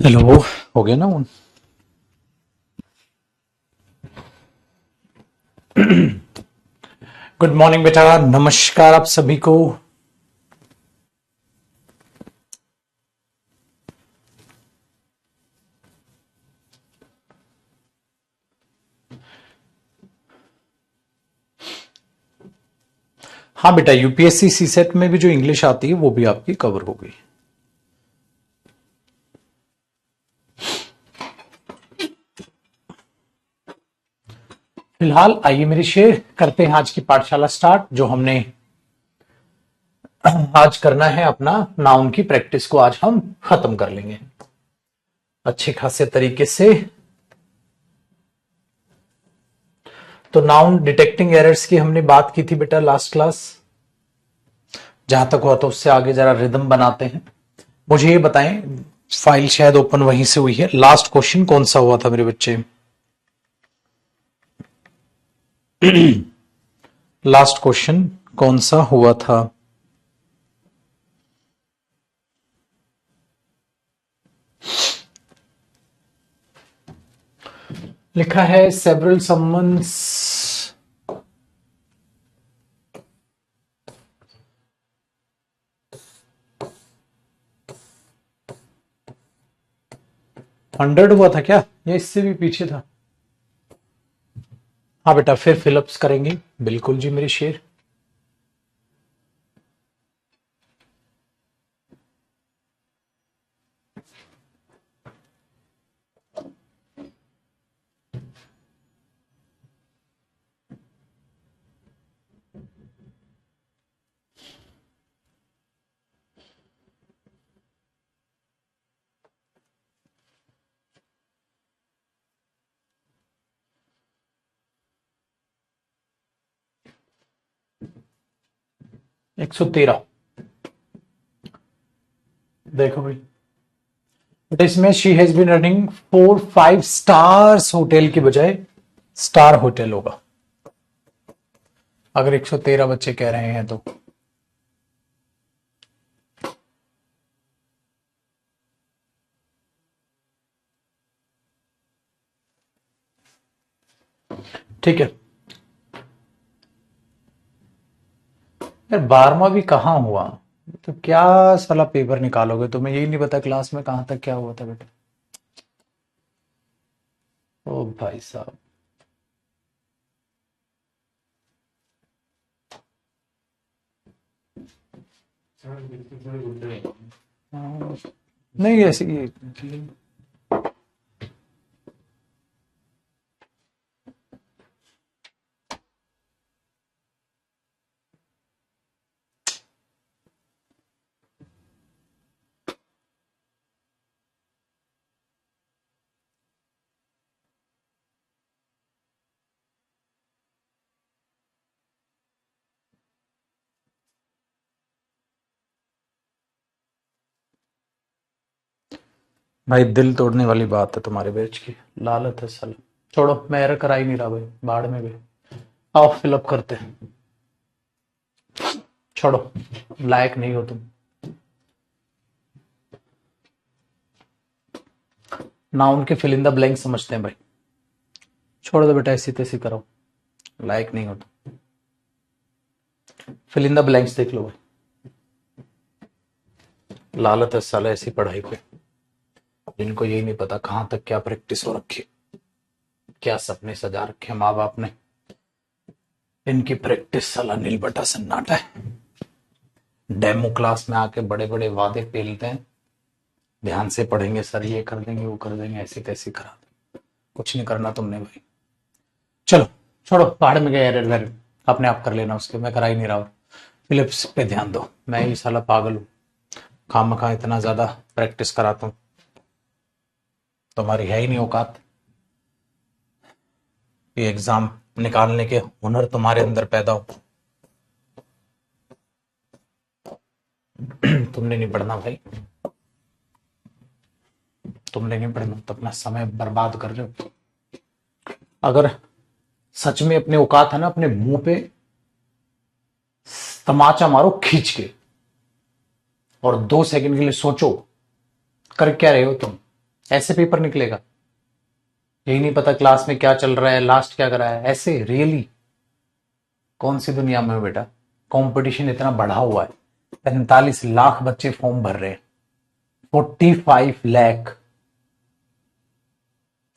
Hello. हो गया ना उन। गुड मॉर्निंग बेटा, नमस्कार आप सभी को। हाँ बेटा, यूपीएससी सीसेट में भी जो इंग्लिश आती है वो भी आपकी कवर हो गई। फिलहाल आइए मेरी शेयर करते हैं आज की पाठशाला स्टार्ट। जो हमने आज करना है अपना नाउन की प्रैक्टिस को आज हम खत्म कर लेंगे अच्छे खासे तरीके से। तो नाउन डिटेक्टिंग एरर्स की हमने बात की थी बेटा लास्ट क्लास। जहां तक हुआ तो उससे आगे जरा रिदम बनाते हैं। मुझे ये बताएं, फाइल शायद ओपन वहीं से हुई है। लास्ट क्वेश्चन कौन सा हुआ था मेरे बच्चे? लास्ट क्वेश्चन कौन सा हुआ था? लिखा है सेवरल समन्स हंड्रेड हुआ था क्या, या इससे भी पीछे था? हाँ बेटा, फिर फिलअप्स करेंगे। बिल्कुल जी मेरी शेर। एक सौ तेरह। देखो भाई, बट इसमें she has been running 4 5 stars hotel की बजाय स्टार होटल होगा अगर 113 बच्चे कह रहे हैं तो। ठीक है यार, 12वां भी कहाँ हुआ? तो क्या साला पेपर निकालोगे? तुम्हें यही नहीं पता क्लास में कहां तक क्या हुआ था बेटा? ओ भाई साहब। हाँ, नहीं ऐसी। भाई दिल तोड़ने वाली बात है तुम्हारे बैच की। लालत है साला। छोड़ो, मैं एरर करा ही नहीं रहा भाई, बाढ़ में भी। आओ फिलअप करते हैं। छोड़ो, लायक नहीं हो तुम। नाउन के फिल इन द ब्लैंक समझते हैं भाई। छोड़ दो बेटा, ऐसी तैसी करो, लायक नहीं हो तुम। फिल इन द ब्लैंक्स देख लो भाई। लालत है साला ऐसी पढ़ाई पे, जिनको यही नहीं पता कहां तक क्या प्रैक्टिस हो रखी, क्या सपने सजा रखे माँ बाप ने। इनकी प्रैक्टिस साला नील बटा सन्नाटा है। डेमो क्लास में आके बड़े बड़े वादे पेलते हैं, ध्यान से पढ़ेंगे सर, ये कर देंगे वो कर देंगे, ऐसी तैसी करा देंगे। कुछ नहीं करना तुमने भाई। चलो छोड़ो, पहाड़ में गए एरर वेरर अपने आप कर लेना उसके, मैं करा ही नहीं रहा हूँ। फिलिप्स पे ध्यान दो। मैं ही साला पागल हूँ, खामखा इतना ज्यादा प्रैक्टिस कराता हूँ, तुम्हारी है ही नहीं औकात। ये एग्जाम निकालने के हुनर तुम्हारे अंदर पैदा हो। तुमने नहीं पढ़ना भाई, तुमने नहीं पढ़ना तो अपना समय बर्बाद कर रहे हो। अगर सच में अपने औकात है ना, अपने मुंह पे तमाचा मारो खींच के, और 2 सेकंड के लिए सोचो कर क्या रहे हो तुम। ऐसे पेपर निकलेगा? यही नहीं पता क्लास में क्या चल रहा है, लास्ट क्या कर रहा है, ऐसे रियली? कौन सी दुनिया में हो बेटा? कंपटीशन इतना बढ़ा हुआ है, 45 लाख बच्चे फॉर्म भर रहे हैं, 45 लाख,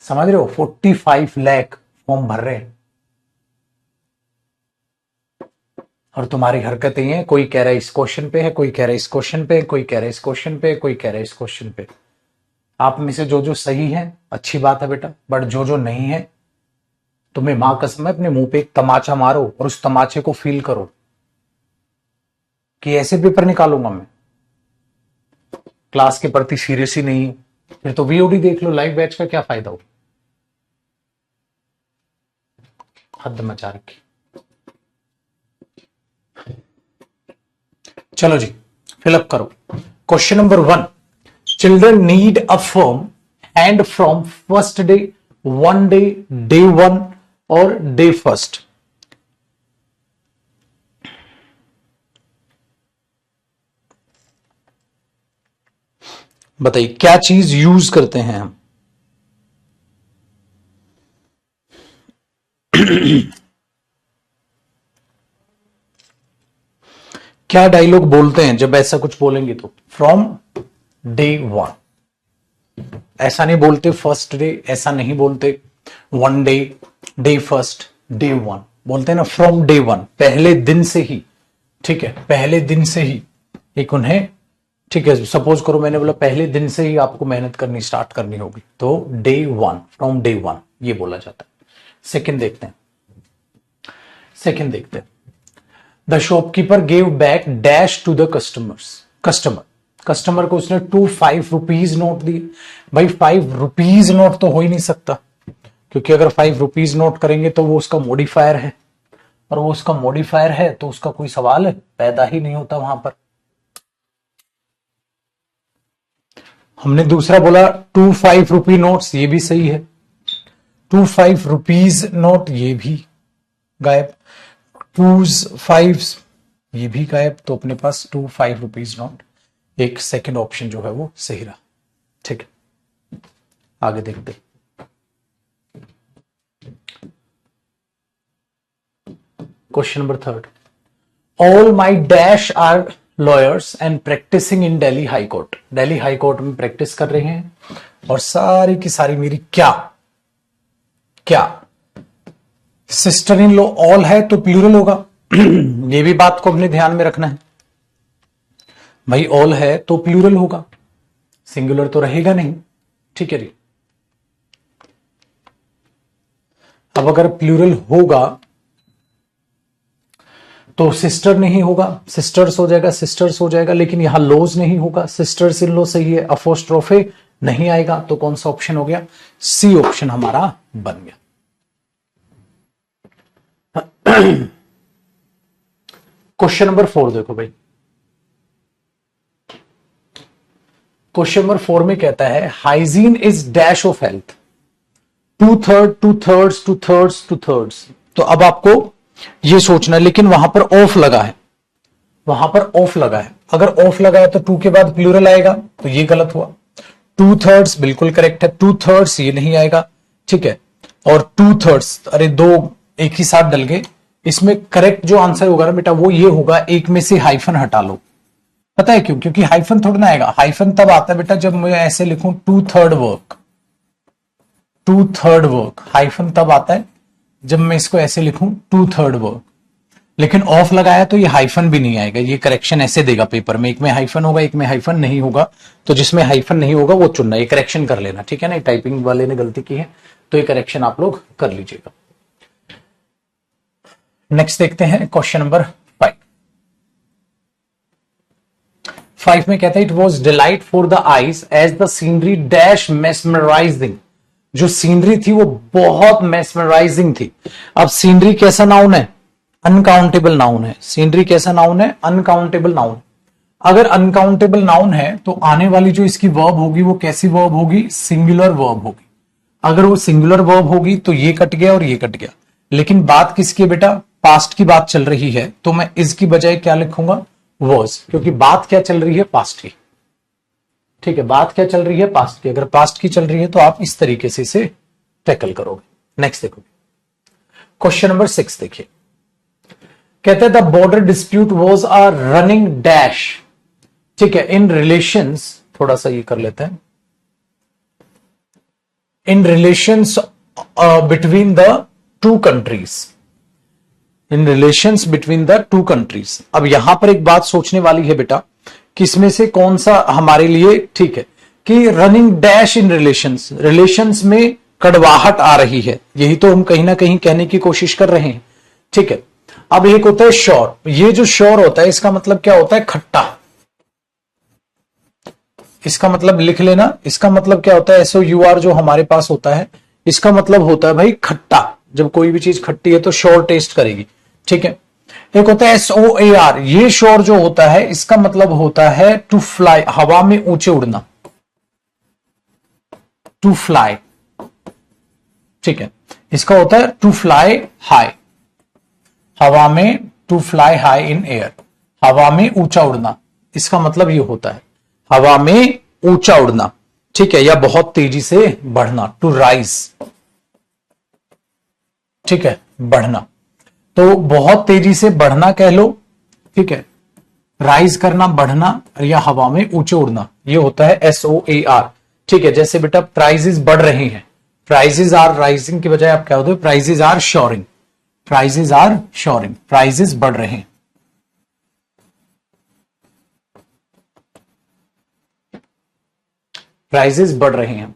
समझ रहे हो? 45 लाख फॉर्म भर रहे हैं, और तुम्हारी हरकतें हैं, कोई कह रहा है इस क्वेश्चन पे है, कोई कह रहा है इस क्वेश्चन पे, कोई कह रहा है इस क्वेश्चन पे, कोई कह रहा है इस क्वेश्चन पे। आप में से जो जो सही है अच्छी बात है बेटा, बट जो जो नहीं है, तुम्हें मां कसम है अपने मुंह पे एक तमाचा मारो और उस तमाचे को फील करो कि ऐसे पेपर निकालूंगा मैं। क्लास के प्रति सीरियस ही नहीं, फिर तो वीओडी देख लो, लाइव बैच का क्या फायदा हो? हद मचा रखी। चलो जी, फिलअप करो। Question number 1, children need a firm hand from first day, one day, day 1 और डे फर्स्ट। बताइए क्या चीज यूज करते हैं हम? क्या डायलॉग बोलते हैं जब ऐसा कुछ बोलेंगे तो? फ्रॉम डे 1, ऐसा नहीं बोलते फर्स्ट डे, ऐसा नहीं बोलते one day, day first, day 1, बोलते हैं ना फ्रॉम डे 1, पहले दिन से ही। ठीक है, पहले दिन से ही एक उन्हें, ठीक है, सपोज करो मैंने बोला पहले दिन से ही आपको मेहनत करनी स्टार्ट करनी होगी, तो डे 1, फ्रॉम डे 1 ये बोला जाता है। सेकंड देखते हैं, सेकंड देखते हैं। The shopkeeper gave back dash to the customer को उसने 5 रुपीज नोट दिए। भाई 5 रुपीज नोट तो हो ही नहीं सकता, क्योंकि अगर 5 रुपीज नोट करेंगे तो वो उसका मॉडिफायर है, और वो उसका मॉडिफायर है तो उसका कोई सवाल है पैदा ही नहीं होता वहां पर। हमने दूसरा बोला 2 5 रुपी नोट्स, ये भी सही है। 2 5 रुपीज नोट ये भी गायब, 2 5 ये भी गायब, तो अपने पास 2 5 रुपीज नोट, एक सेकंड ऑप्शन जो है वो सही रहा। ठीक है, आगे देखते। Question number 3, all my dash are lawyers and practicing in Delhi high court. Delhi high court में प्रैक्टिस कर रहे हैं, और सारी की सारी मेरी क्या क्या सिस्टर इन लॉ ऑल है तो प्लूरल होगा। ये भी बात को अपने ध्यान में रखना है भाई, ऑल है तो प्लूरल होगा, सिंगुलर तो रहेगा नहीं। ठीक है जी, अब अगर प्लूरल होगा तो सिस्टर नहीं होगा, सिस्टर्स हो जाएगा, सिस्टर्स हो जाएगा, लेकिन यहां लॉज नहीं होगा, सिस्टर्स इन लॉ सही है, अपोस्ट्रोफे नहीं आएगा, तो कौन सा ऑप्शन हो गया? सी ऑप्शन हमारा बन गया। क्वेश्चन नंबर 4 देखो भाई, क्वेश्चन नंबर 4 में कहता है hygiene is dash of health, 2/3, 2/3, 2/3, 2/3। तो अब आपको ये सोचना, लेकिन वहां पर ऑफ लगा है, वहां पर ऑफ लगा है, अगर ऑफ लगा है तो 2 के बाद प्लूरल आएगा, तो ये गलत हुआ। 2/3 बिल्कुल करेक्ट है, 2/3 ये नहीं आएगा। ठीक है, और 2/3, अरे दो एक ही साथ डल गए, इसमें करेक्ट जो आंसर होगा ना बेटा वो ये होगा, एक में से हाइफन हटा लो। पता है क्यों? क्योंकि हाइफन थोड़ा ना आएगा, हाइफन तब आता है बेटा जब मैं ऐसे लिखूं 2/3 वर्क, 2/3 वर्क, हाइफन तब आता है जब मैं इसको ऐसे लिखूं 2/3 वर्क। लेकिन ऑफ लगाया तो ये हाइफन भी नहीं आएगा, ये करेक्शन ऐसे देगा पेपर में, एक में हाइफन होगा एक में हाइफन नहीं होगा, तो जिसमें हाइफन नहीं होगा वो चुनना, ये करेक्शन कर लेना। ठीक है ना, टाइपिंग वाले ने गलती की है तो ये करेक्शन आप लोग कर लीजिएगा। नेक्स्ट देखते हैं क्वेश्चन नंबर 5। 5 में कहता है it was delight for the eyes as the scenery dash mesmerizing. जो सीनरी थी वो बहुत मेस्मराइजिंग थी। अब सीनरी कैसा नाउन है? अनकाउंटेबल नाउन है। सीनरी कैसा नाउन है? Uncountable noun. अगर अनकाउंटेबल नाउन है तो आने वाली जो इसकी वर्ब होगी वो कैसी वर्ब होगी? सिंगुलर वर्ब होगी। अगर वो सिंगुलर वर्ब होगी तो ये कट गया और ये कट गया, लेकिन बात किसकी है बेटा? पास्ट की बात चल रही है, तो मैं इसकी बजाय क्या लिखूंगा? वॉज, क्योंकि बात क्या चल रही है? पास्ट की। ठीक है, बात क्या चल रही है, पास्ट की। अगर पास्ट की चल रही है तो आप इस तरीके से इसे टैकल करोगे। नेक्स्ट देखो, क्वेश्चन नंबर 6 देखिए, कहते हैं the border dispute was a running dash, ठीक है, इन रिलेशंस, थोड़ा सा ये कर लेते हैं, in relations between the two countries, in relations between the two countries. अब यहां पर एक बात सोचने वाली है बेटा, किसमें से कौन सा हमारे लिए ठीक है, कि running dash in relations, relations में कड़वाहट आ रही है, यही तो हम कहीं ना कहीं कहने की कोशिश कर रहे हैं। ठीक है, अब एक होता है श्योर, ये जो श्योर होता है इसका मतलब क्या होता है, खट्टा। इसका मतलब लिख लेना, इसका मतलब क्या होता है, SOUR जो हमारे पास होता है, इसका मतलब होता है भाई खट्टा। जब कोई भी चीज खट्टी है तो श्योर टेस्ट करेगी। ठीक है, एक होता है SOAR, ये श्योर जो होता है इसका मतलब होता है टू फ्लाई, हवा में ऊंचे उड़ना, टू फ्लाई। ठीक है, इसका होता है टू फ्लाई हाई, हवा में, to fly high in air, हवा में ऊंचा उड़ना, इसका मतलब ये होता है हवा में ऊंचा उड़ना। ठीक है, या बहुत तेजी से बढ़ना, टू राइज। ठीक है, बढ़ना, तो बहुत तेजी से बढ़ना कह लो। ठीक है, राइज करना, बढ़ना, या हवा में ऊंचे उड़ना, ये होता है SOAR। ठीक है, जैसे बेटा प्राइजेस बढ़ रहे हैं, प्राइजेस आर राइजिंग की बजाय आप क्या होते, prices are soaring, prices are soaring, prices बढ़ रहे हैं। प्राइजेस बढ़ रहे हैं।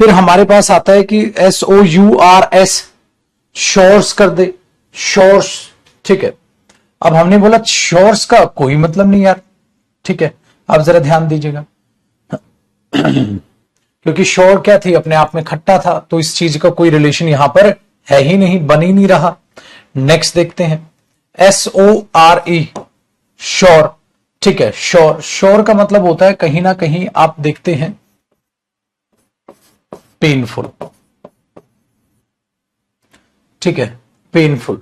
फिर हमारे पास आता है कि SOURS, शोर्स कर दे, शोर्स। ठीक है, अब हमने बोला शोर्स का कोई मतलब नहीं यार। ठीक है, आप जरा ध्यान दीजिएगा क्योंकि शोर क्या थी, अपने आप में खट्टा था, तो इस चीज का कोई रिलेशन यहां पर है ही नहीं, बन ही नहीं रहा। नेक्स्ट देखते हैं, SORE, श्योर। ठीक है, श्योर, श्योर का मतलब होता है कहीं ना कहीं आप देखते हैं पेनफुल। ठीक है, पेनफुल।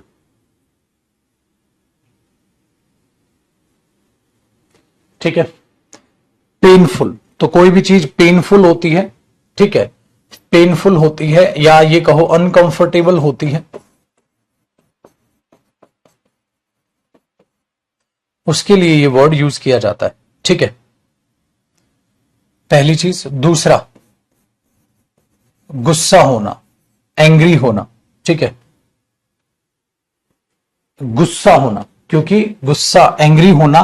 ठीक है, पेनफुल, तो कोई भी चीज पेनफुल होती है। ठीक है, पेनफुल होती है, या ये कहो अनकंफर्टेबल होती है, उसके लिए ये वर्ड यूज किया जाता है। ठीक है, पहली चीज। दूसरा, गुस्सा होना, एंग्री होना। ठीक है, गुस्सा होना, क्योंकि गुस्सा, एंग्री होना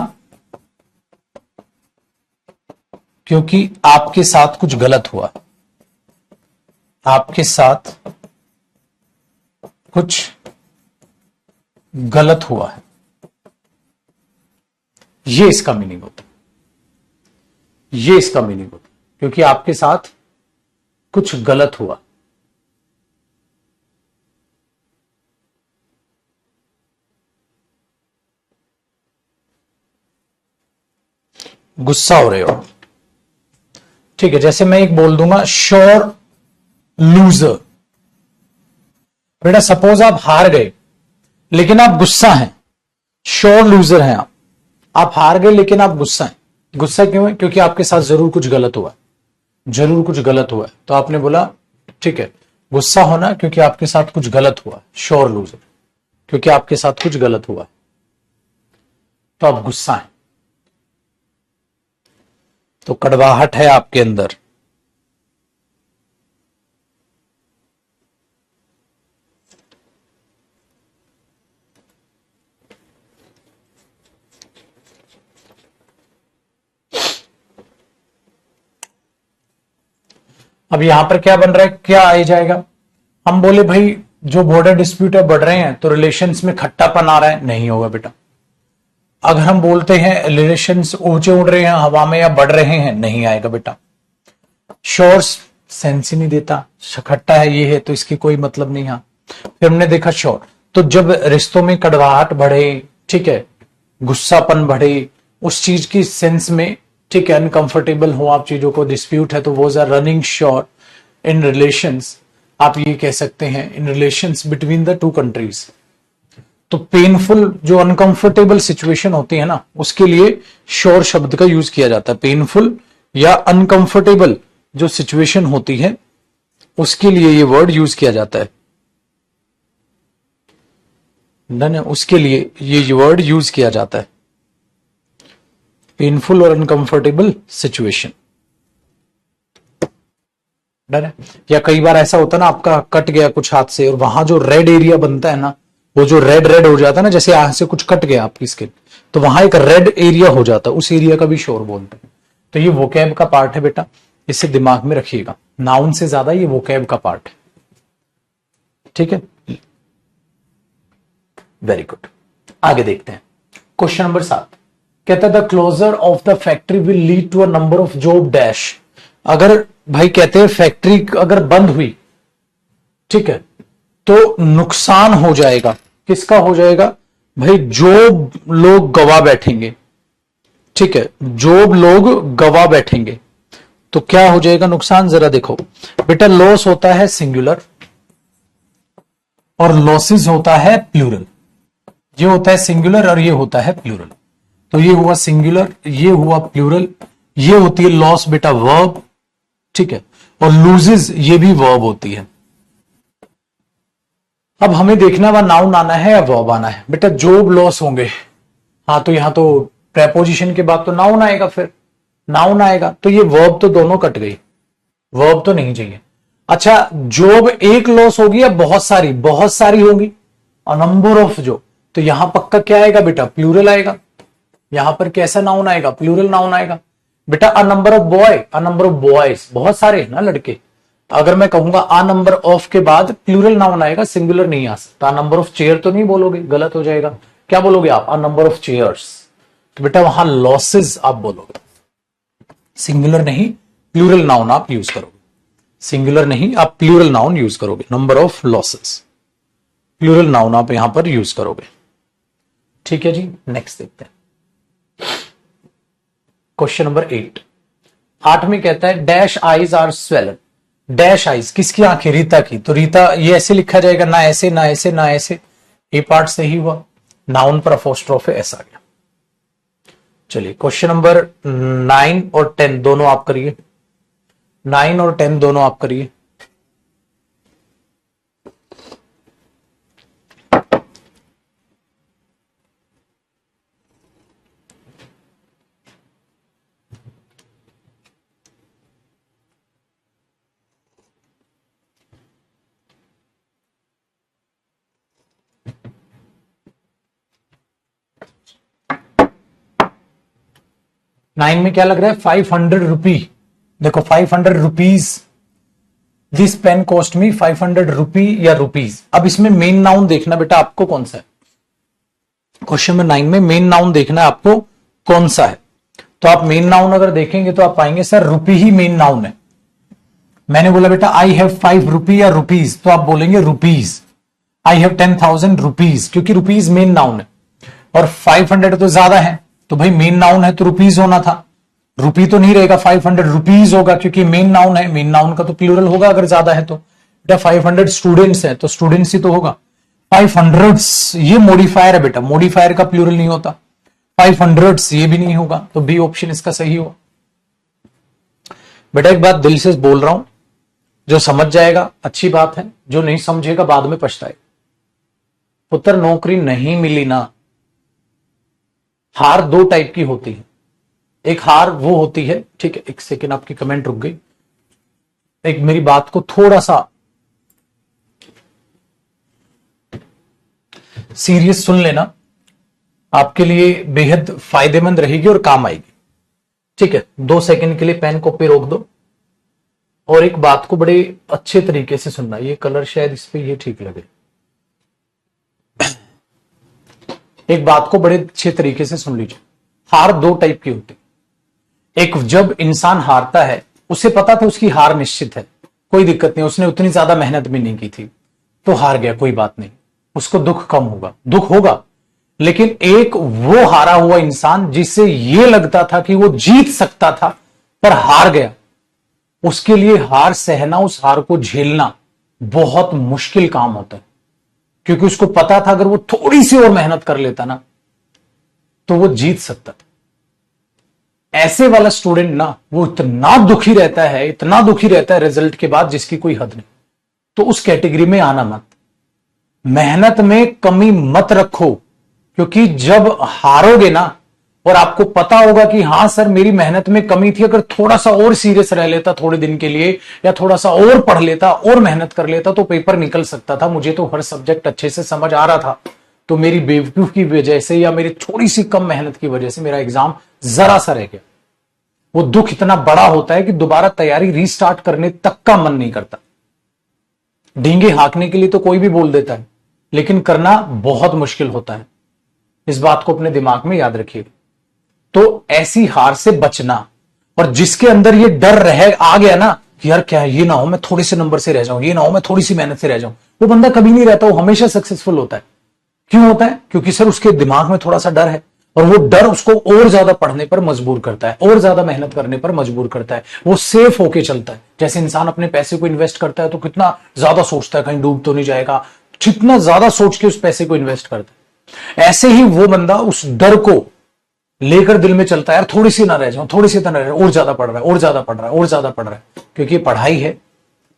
क्योंकि आपके साथ कुछ गलत हुआ, आपके साथ कुछ गलत हुआ है, ये इसका मीनिंग होता है, ये इसका मीनिंग होता है, क्योंकि आपके साथ कुछ गलत हुआ। गुस्सा हो रहे हो। ठीक है, जैसे मैं एक बोल दूंगा श्योर लूजर। बेटा सपोज आप हार गए लेकिन आप गुस्सा हैं, श्योर लूजर हैं आप हार गए लेकिन आप गुस्सा हैं। गुस्सा क्यों है, क्योंकि आपके साथ जरूर कुछ गलत हुआ, जरूर कुछ गलत हुआ है, तो आपने बोला ठीक है, गुस्सा होना क्योंकि आपके साथ कुछ गलत हुआ, श्योर लूजर क्योंकि आपके साथ कुछ गलत हुआ, तो आप गुस्सा हैं, तो कड़वाहट है आपके अंदर। अब यहां पर क्या बन रहा है, क्या आ जाएगा, हम बोले भाई जो बॉर्डर डिस्प्यूट है बढ़ रहे हैं तो रिलेशंस में खट्टापन आ रहा है, नहीं होगा बेटा। अगर हम बोलते हैं रिलेशंस ऊंचे उड़ रहे हैं हवा में या बढ़ रहे हैं, नहीं आएगा बेटा। श्योर सेंस ही नहीं देता, खट्टा है ये है तो इसकी कोई मतलब नहीं। हाँ, फिर हमने देखा श्योर, तो जब रिश्तों में कड़वाहट बढ़े, ठीक है, गुस्सापन बढ़े, उस चीज की सेंस में, ठीक है, अनकंफर्टेबल हो आप चीजों को, डिस्प्यूट है, तो वो रनिंग श्योर इन रिलेशंस, आप ये कह सकते हैं in relations between the two countries. तो पेनफुल जो अनकंफर्टेबल सिचुएशन होती है ना, उसके लिए श्योर शब्द का यूज किया जाता है। पेनफुल या अनकंफर्टेबल जो सिचुएशन होती है उसके लिए ये वर्ड यूज किया जाता है। डन है, उसके लिए ये वर्ड यूज किया जाता है, पेनफुल और अनकंफर्टेबल सिचुएशन। डन है। या कई बार ऐसा होता है ना, आपका कट गया कुछ हाथ से और वहां जो रेड एरिया बनता है ना, वो जो रेड रेड हो जाता है ना, जैसे हाथ से कुछ कट गया आपकी स्किन, तो वहां एक रेड एरिया हो जाता है, उस एरिया का भी शोर बोलते हैं। तो ये वोकैब का पार्ट है बेटा, इसे दिमाग में रखिएगा, नाउन से ज्यादा ये वोकैब का पार्ट है। ठीक है, वेरी गुड। आगे देखते हैं क्वेश्चन नंबर 7। कहता है the closure of the factory will lead to a number of job dash. अगर भाई कहते हैं फैक्ट्री अगर बंद हुई, ठीक है, तो नुकसान हो जाएगा। किसका हो जाएगा भाई? जॉब लोग गवा बैठेंगे। ठीक है, जॉब लोग गवा बैठेंगे, तो क्या हो जाएगा नुकसान? जरा देखो बेटा, लॉस होता है सिंगुलर और लॉसेस होता है प्लूरल। ये होता है सिंगुलर और ये होता है प्लूरल। तो ये हुआ सिंगुलर, ये हुआ प्लूरल, ये होती है लॉस बेटा वर्ब, ठीक है, और लूजेस ये भी वर्ब होती है। अब हमें देखना वह नाउन आना है या वर्ब आना है। बेटा जॉब लॉस होंगे, हाँ, तो यहां तो प्रेपोजिशन के बाद तो नाउन आएगा, फिर नाउन आएगा, तो ये वर्ब तो दोनों कट गई, वर्ब तो नहीं चाहिए। अच्छा, जॉब एक लॉस होगी या बहुत सारी? बहुत सारी होगी, और नंबर ऑफ जो, तो यहां पक्का क्या आएगा बेटा? प्लूरल आएगा। यहां पर कैसा नाउन आएगा? प्लूरल नाउन आएगा। बेटा अ number of boy, a number of boys, बहुत सारे है ना लड़के। अगर मैं कहूंगा अ नंबर ऑफ के बाद प्लूरल नाउन आएगा, सिंगुलर नहीं आ सकता। नंबर ऑफ चेयर तो नहीं बोलोगे, गलत हो जाएगा। क्या बोलोगे आप? A number of chairs. तो बेटा वहां लॉसेस आप बोलोगे, सिंगुलर नहीं प्लूरल नाउन आप यूज करोगे। सिंगुलर नहीं, आप प्लूरल नाउन यूज करोगे। Number of losses, plural noun आप यहां पर यूज करोगे। ठीक है जी, नेक्स्ट देखते हैं क्वेश्चन नंबर 8। 8 में कहता है dash eyes are swollen. Dash eyes किसकी आंखें? रीता की। तो रीता ये ऐसे लिखा जाएगा, ना ऐसे ना ऐसे ना ऐसे। ये पार्ट सही हुआ, नाउन पर अपोस्ट्रोफ एस आ गया। चलिए क्वेश्चन नंबर 9 और 10 दोनों आप करिए। 9 और 10 दोनों आप करिए। नाइन में क्या लग रहा है? 500 रुपी। देखो 500 rupees, this pen cost me 500 rupee या रुपीज। अब इसमें मेन नाउन देखना बेटा आपको कौन सा है। क्वेश्चन नंबर 9 में मेन नाउन देखना है आपको कौन सा है। तो आप मेन नाउन अगर देखेंगे तो आप पाएंगे सर रुपी ही मेन नाउन है। मैंने बोला बेटा आई हैव 5 रुपी या रुपीज, तो आप बोलेंगे रुपीज। आई हैव 10,000 रुपीज, क्योंकि रुपीज मेन नाउन है और 500 तो ज्यादा है, तो भाई मेन नाउन है तो रुपीज होना था। रुपी तो नहीं रहेगा, 500 रुपीज होगा, क्योंकि मेन नाउन है। मेन नाउन का तो प्लूरल होगा अगर ज्यादा है तो। बेटा 500 स्टूडेंट्स है तो स्टूडेंट्स ही तो होगा। 500 ये मॉडिफायर है बेटा, मॉडिफायर का प्लूरल नहीं होता। 500 ये भी नहीं होगा, तो बी ऑप्शन इसका सही हो। बेटा एक बात दिल से बोल रहा हूं, जो समझ जाएगा अच्छी बात है, जो नहीं समझेगा बाद में पछताएगा। पुत्र नौकरी नहीं मिली ना, हार दो टाइप की होती है। एक हार वो होती है, ठीक है, एक सेकेंड आपकी कमेंट रुक गई, एक मेरी बात को थोड़ा सा सीरियस सुन लेना, आपके लिए बेहद फायदेमंद रहेगी और काम आएगी। ठीक है, 2 सेकंड के लिए पेन कॉपी रोक दो और एक बात को बड़े अच्छे तरीके से सुनना। ये कलर शायद इस पे ये ठीक लगे। एक बात को बड़े अच्छे तरीके से सुन लीजिए। हार दो टाइप की होती। एक, जब इंसान हारता है, उसे पता था उसकी हार निश्चित है, कोई दिक्कत नहीं, उसने उतनी ज्यादा मेहनत भी नहीं की थी, तो हार गया, कोई बात नहीं, उसको दुख कम होगा, दुख होगा। लेकिन एक वो हारा हुआ इंसान जिससे ये लगता था कि वो जीत सकता था पर हार गया, उसके लिए हार सहना, उस हार को झेलना बहुत मुश्किल काम होता है, क्योंकि उसको पता था अगर वो थोड़ी सी और मेहनत कर लेता ना तो वो जीत सकता था। ऐसे वाला स्टूडेंट ना वो इतना दुखी रहता है, इतना दुखी रहता है रिजल्ट के बाद जिसकी कोई हद नहीं। तो उस कैटेगरी में आना मत। मेहनत में कमी मत रखो, क्योंकि जब हारोगे ना और आपको पता होगा कि हां सर मेरी मेहनत में कमी थी, अगर थोड़ा सा और सीरियस रह लेता थोड़े दिन के लिए, या थोड़ा सा और पढ़ लेता और मेहनत कर लेता तो पेपर निकल सकता था। मुझे तो हर सब्जेक्ट अच्छे से समझ आ रहा था, तो मेरी बेवकूफ की वजह से या मेरी थोड़ी सी कम मेहनत की वजह से मेरा एग्जाम जरा सा रह गया। वो दुख इतना बड़ा होता है कि दोबारा तैयारी रीस्टार्ट करने तक का मन नहीं करता। डींगे हाँकने के लिए तो कोई भी बोल देता है, लेकिन करना बहुत मुश्किल होता है। इस बात को अपने दिमाग में याद रखिए। तो ऐसी हार से बचना, और जिसके अंदर ये डर रह आ गया ना कि यार क्या ये ना हो मैं थोड़े से नंबर से रह जाऊं, ये ना हो मैं थोड़ी सी मेहनत से रह जाऊं, वो बंदा कभी नहीं रहता, वो हमेशा सक्सेसफुल होता है। क्यों होता है? क्योंकि सर उसके दिमाग में थोड़ा सा डर है, और वो डर उसको और ज्यादा पढ़ने पर मजबूर करता है, और ज्यादा मेहनत करने पर मजबूर करता है। वो सेफ होके चलता है। जैसे इंसान अपने पैसे को इन्वेस्ट करता है तो कितना ज्यादा सोचता है कहीं डूब तो नहीं जाएगा, जितना ज्यादा सोच के उस पैसे को इन्वेस्ट करता है। ऐसे ही वो बंदा उस डर को लेकर दिल में चलता है, यार थोड़ी सी ना रह जाऊं, थोड़ी सी ना रह जाऊं, और ज्यादा पढ़ रहा है, और ज्यादा पढ़ रहा है, और ज्यादा पढ़ रहा है। क्योंकि पढ़ाई है,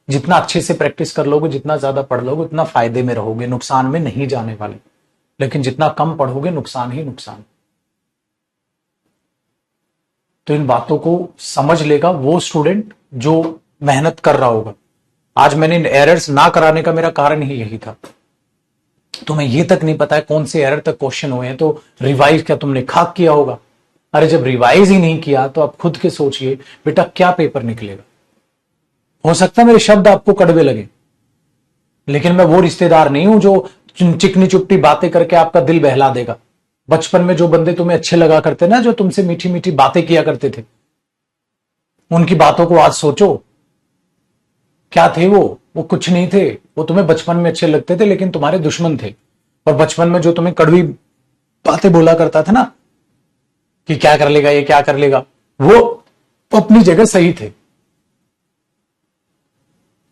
जितना अच्छे से प्रैक्टिस कर लोगे, जितना ज्यादा पढ़ लोगे, उतना फायदे में रहोगे, नुकसान में नहीं जाने वाले। लेकिन जितना कम पढ़ोगे नुकसान ही नुकसान। तो इन बातों को समझ लेगा वो स्टूडेंट जो मेहनत कर रहा होगा। आज मैंने एरर्स ना कराने का मेरा कारण ही यही था। तुम्हें ये तक नहीं पता है कौन से एरर तक क्वेश्चन हुए हैं, तो रिवाइज क्या तुमने खाक किया होगा? अरे जब रिवाइज ही नहीं किया तो आप खुद के सोचिए बेटा क्या पेपर निकलेगा। हो सकता है मेरे शब्द आपको कड़वे लगे, लेकिन मैं वो रिश्तेदार नहीं हूं जो चिकनी चुपटी बातें करके आपका दिल बहला देगा। बचपन में जो बंदे तुम्हें अच्छे लगा करते ना, जो तुमसे मीठी मीठी बातें किया करते थे, उनकी बातों को आज सोचो, क्या थे वो कुछ नहीं थे। वो तुम्हें बचपन में अच्छे लगते थे लेकिन तुम्हारे दुश्मन थे। और बचपन में जो तुम्हें कड़वी बातें बोला करता था ना कि क्या कर लेगा ये, क्या कर लेगा, वो अपनी जगह सही थे।